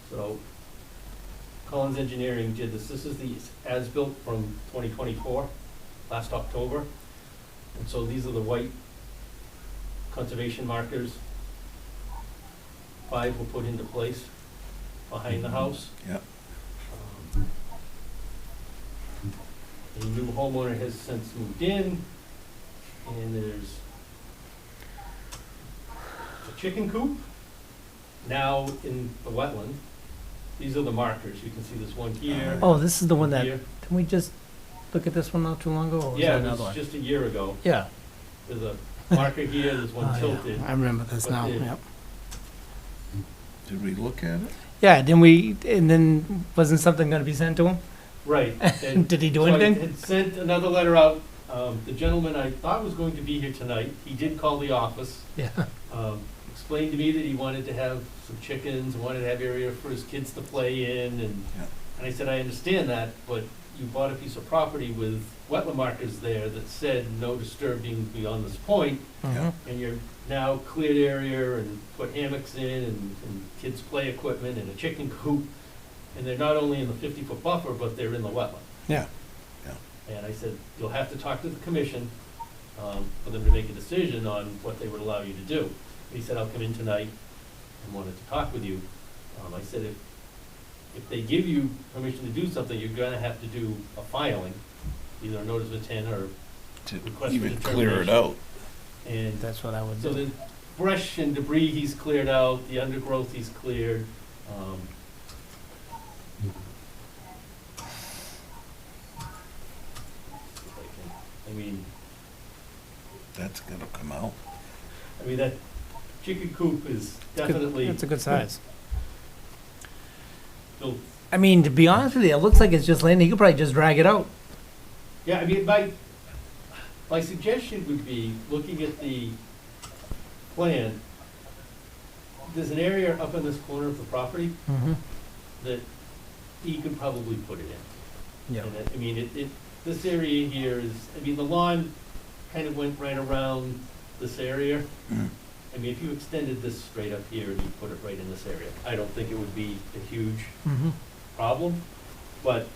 So, Collins Engineering did this. This is the as-built from 2024, last October. And so these are the white conservation markers. 5 were put into place behind the house. Yep. A new homeowner has since moved in, and there's a chicken coop now in the wetland. These are the markers. You can see this one here. Oh, this is the one that, Here. didn't we just look at this one not too long ago, or was Yeah, that it another was one? just a year ago. Yeah. There's a marker here, there's Oh, one yeah. tilted. I remember this But now, the- yep. Did we look at it? Yeah, didn't we, and then wasn't something gonna be sent to him? Right. and Did he do so I anything? had sent another letter out. The gentleman I thought was going to be here tonight, he did call the office. Yeah. Explained to me that he wanted to have some chickens, wanted to have area for his kids to play in, and Yeah. I said, I understand that, but you bought a piece of property with wetland markers there that said no disturbing beyond this point, Mhm. and you're now cleared area and put hammocks in and kids' play equipment and a chicken coop, and they're not only in the 50-foot buffer, but they're in the wetland. Yeah. And I said, you'll have to talk to the commission for them to make a decision on what they would allow you to do. He said, I'll come in tonight and wanted to talk with you. I said, if they give you permission to do something, you're gonna have to do a filing, either a notice of intent or To request for even clear it determination. out. And That's what I would so do. the brush and debris he's cleared out, the undergrowth he's cleared. I mean, That's gonna come out. that chicken coop is definitely That's a good size. built. I mean, to be honest with you, it looks like it's just landing, you could probably just drag it out. Yeah, my suggestion would be, looking at the plan, there's an area up in this corner of the property Mm-hmm. that he could probably put it in. Yeah. And this area here is, the lawn kind of went right around this area. Mm. If you extended this straight up here and you put it right in this area, I don't think it would be a huge Mm-hmm. problem, but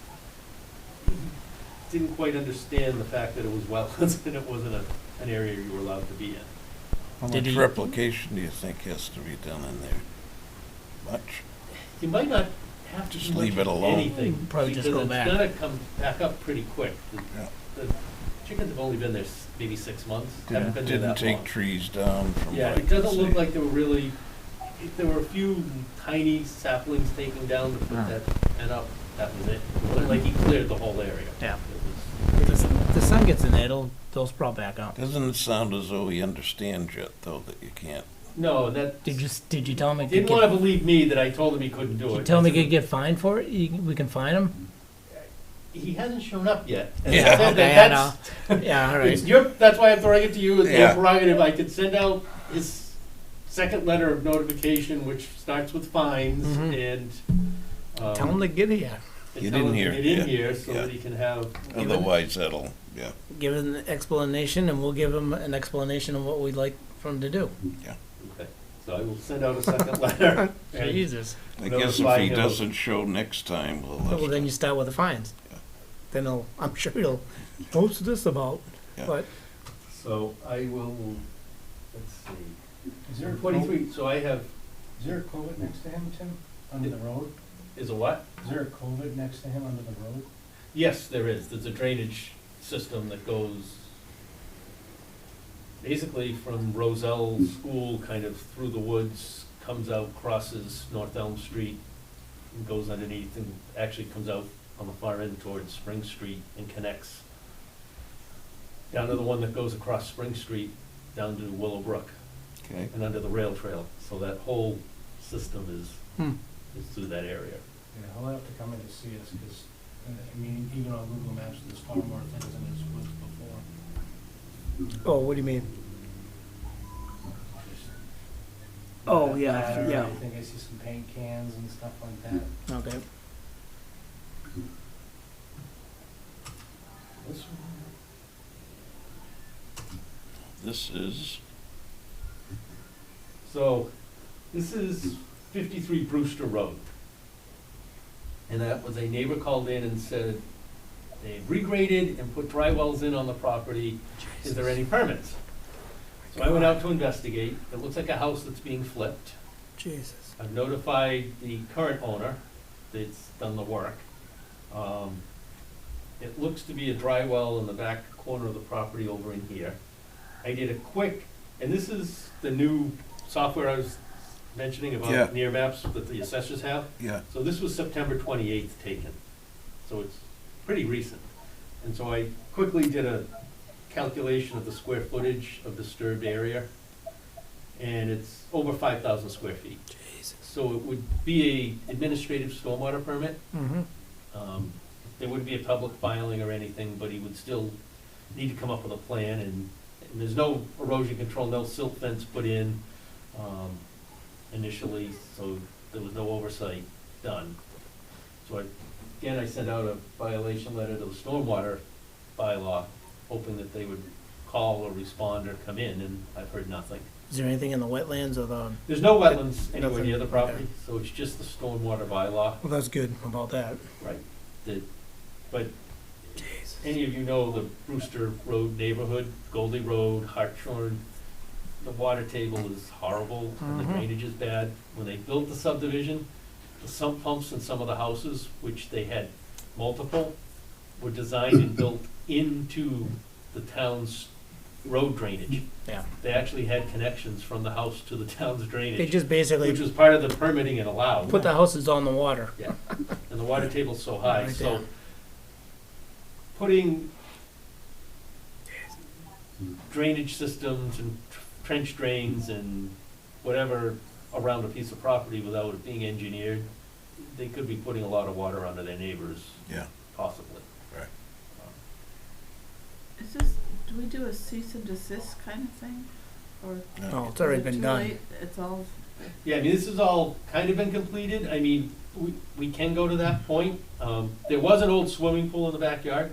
didn't quite understand the fact that it was wetlands and it wasn't an area you were allowed to be in. How Did much he- replication do you think has to be done in there? Much? You might not have to Just do leave much it of alone. anything, Probably just go back. because it's gonna come back up pretty quick. Yeah. The chickens have only been there maybe 6 months, haven't been there Didn't that take long. trees down from Yeah, what I it could doesn't look see. like there were really, there were a few tiny saplings taken down to put Ah. that pen up, that was it. It looked like he cleared the whole area. Yeah. It was- The sun gets in there, they'll sprout back up. Doesn't it sound as though he understands yet, though, that you can't? No, that, Did you tell him it could didn't wanna get, believe me that I told him he couldn't do it. you tell him I he said, could get fined for it? We can fine him? He hasn't shown up yet. And Yeah. I said Okay, that I that's, Yeah, all it's right. your, that's why I'm throwing it to you, it's your Yeah. prerogative. I could send out his second letter of notification, which starts with fines, Mhm. and, Tell him to get here. and Get tell in him to here, Get in yeah, here so yeah. that he can have, Otherwise, that'll, yeah. Give him an explanation, and we'll give him an explanation of what we'd like for him to do. Okay, so I will send out a second letter. and Jesus. I guess if notify he him. doesn't show next time, we'll have Well, then to. you start with the fines. Yeah. Then I'm sure he'll, what's this about? Yeah. But, So I will, let's see, Is there a 23, so I have, Is there a culvert next to him, Tim, under the road? is a what? Is there a culvert next to him under the road? Yes, there is. There's a drainage system that goes basically from Roselle School, kind of through the woods, comes out, crosses North Elm Street, and goes underneath, and actually comes out on the far end towards Spring Street and connects down to the one that goes across Spring Street, down to Willowbrook, Okay. and under the rail trail. So that whole system Hmm. is through that area. Yeah, he'll have to come in to see us, because, I mean, even on Google Maps, there's far more things in his woods before. oh, what do you mean? Just Oh, that yeah, ladder, yeah. I think I see some paint cans and stuff like that. Okay. This is, So, this is 53 Brewster Road. And that was a neighbor called in and said, they've regraded and put dry wells in on the property. Is there any permits? So I went out to investigate. It looks like a house that's being flipped. Jesus. I've notified the current owner that's done the work. It looks to be a dry well in the back corner of the property over in here. I did a quick, and this is the new software I was mentioning Yeah. about near maps that the assessors have. yeah, So this was September 28th taken, so it's pretty recent. And so I quickly did a calculation of the square footage of disturbed area, and it's over 5,000 square feet. Jesus. So it would be a administrative stormwater permit. Mm-hmm. There wouldn't be a public filing or anything, but he would still need to come up with a plan, and there's no erosion control, no silt fence put in initially, so there was no oversight done. So again, I sent out a violation letter to the stormwater bylaw, hoping that they would call or respond or come in, and I've heard nothing. Is there anything in the wetlands or the, There's no wetlands anywhere Nothing, near the property, okay. so it's just the stormwater bylaw. well, that's good about that. Right. But Jesus. any of you know the Brewster Road neighborhood, Goldie Road, Hartshorn, the water table is horrible, and the Mhm. drainage is bad. When they built the subdivision, the sump pumps in some of the houses, which they had multiple, were designed and built into the town's road drainage. Yeah. They actually had connections from the house to the town's They drainage, just basically which was part of the permitting and allowed. put the houses on the water. Yeah, and the water table's so high, Right so there. putting drainage systems and trench drains and whatever around a piece of property without it being engineered, they could be putting a lot of water onto their neighbors, yeah. possibly. Is this, do we do a cease and desist kind of thing? Or Oh, it's is already it been too done. late? It's all, Yeah, I mean, this has all kind of been completed. I mean, we can go to that point. There was an old swimming pool in the backyard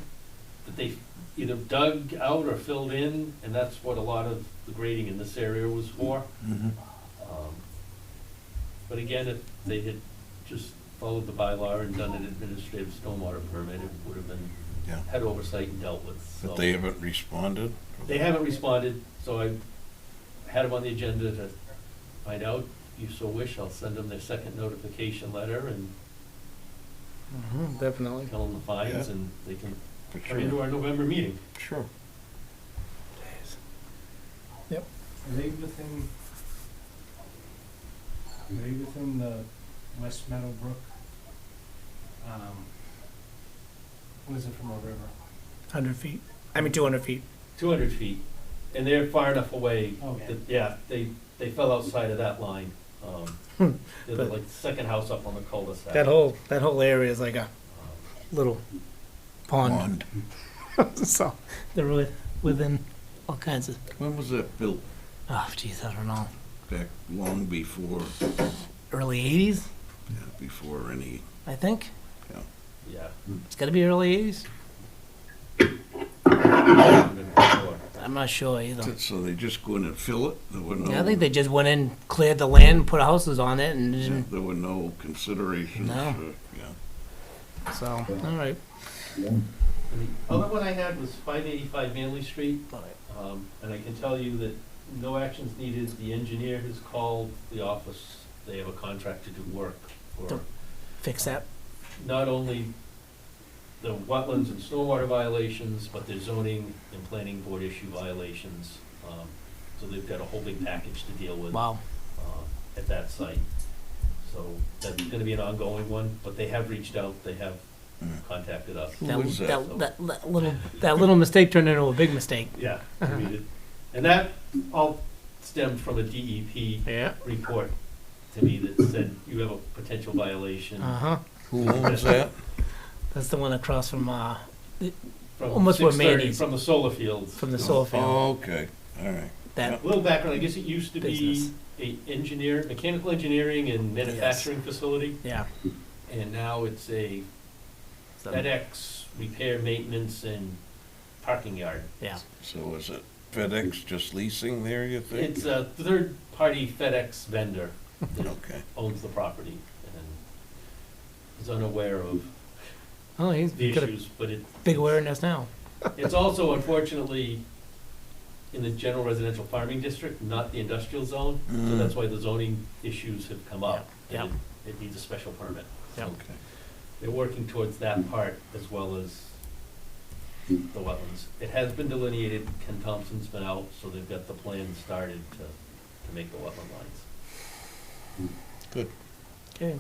that they either dug out or filled in, and that's what a lot of the grading in this area was for. Mhm. But again, if they had just followed the bylaw and done an administrative stormwater permit, it would have been, Yeah. had oversight and dealt with, so. But they haven't responded? They haven't responded, so I had them on the agenda to find out. If you so wish, I'll send them their second notification letter and Mm-hmm, definitely. tell them the fines, Yeah. and they can For come into sure. our November meeting. Sure. Are they within the West Meadowbrook? What is it from a river? 100 feet. I mean, 200 feet. 200 feet, and they're far enough away Okay. that, yeah, they fell outside of that line. They're But- like the second house up on the cul-de-sac. That whole area is like a little pond. So they're really within all kinds of. When was that built? Oh, jeez, I don't know. Back long before, Early 80s, before any, I think. Yeah. It's got to be early 80s. Even before. I I'm not sure either. So they just go in and fill it? There were no, Yeah, I think they just went in, cleared the land, put houses on it, and didn't, there were no considerations? No. Yeah. so, all right. And the other one I had was 585 Manley Street, and I can tell you that no actions needed. The engineer has called the office. They have a contract to do work for To fix that. not only the wetlands and stormwater violations, but their zoning and planning board issue violations. So they've got a whole big package to deal with Wow. at that site. So that's gonna be an ongoing one, but they have reached out, they have contacted us. Who is that? That little mistake turned into a big mistake. Yeah, I mean, and that all stemmed from a DEP Yeah. report to me that said you have a potential violation. Uh-huh. Who owns that? That's the one across from, From almost where 630, Manny's. from the solar fields. from the solar field. Oh, okay, all right. That, A little background, I guess it used to Business. be a mechanical engineering and manufacturing facility, yeah. and now it's a FedEx repair, maintenance, and parking yard. Yeah. So is it FedEx just leasing there, you think? It's a third-party FedEx vendor that Okay. owns the property and is unaware of Oh, he's the got a issues, but big awareness now. it's also unfortunately in the general residential farming district, not the industrial zone, so Mm. that's why the zoning issues have come up. Yeah. and It needs a special permit. Yeah. Okay. They're working towards that part as well as the wetlands. It has been delineated, Ken Thompson's been out, so they've got the plan started to make the wetland lines. Good. Okay.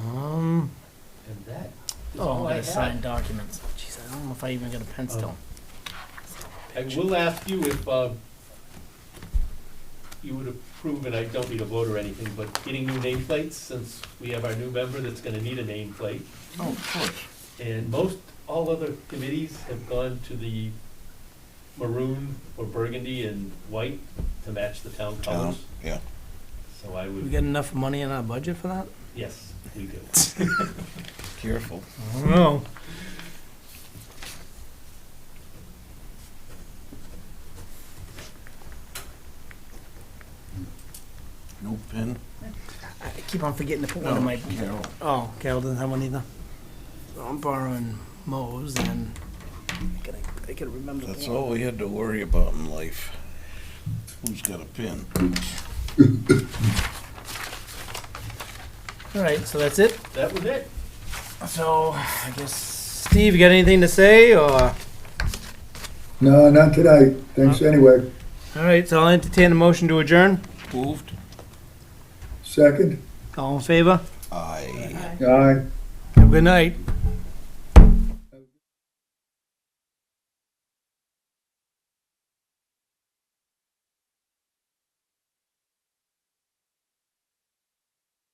And that is Oh, all I I gotta sign have. documents. Jeez, I don't know if I even got a pen still. I will ask you if you would approve, and I don't need a vote or anything, but getting new nameplates, since we have our new member that's gonna need a nameplate. Oh, of course. And all other committees have gone to the maroon or burgundy and white to match the town colors. Yeah. So I We would, got enough money in our budget for that? yes, we do. Careful. I don't know. No pen? I keep on forgetting to put one in my. Carol. Oh, Carol doesn't have one either. So I'm borrowing Mo's and I gotta remember. That's the one. all we had to worry about in life. Who's got a pen? All right, so that's it. That was it. So I guess Steve, you got anything to say or? No, not tonight. Thanks anyway. All right, so I'll entertain a motion to adjourn. Moved? Second? All in favor? Aye. Aye. Have a good night.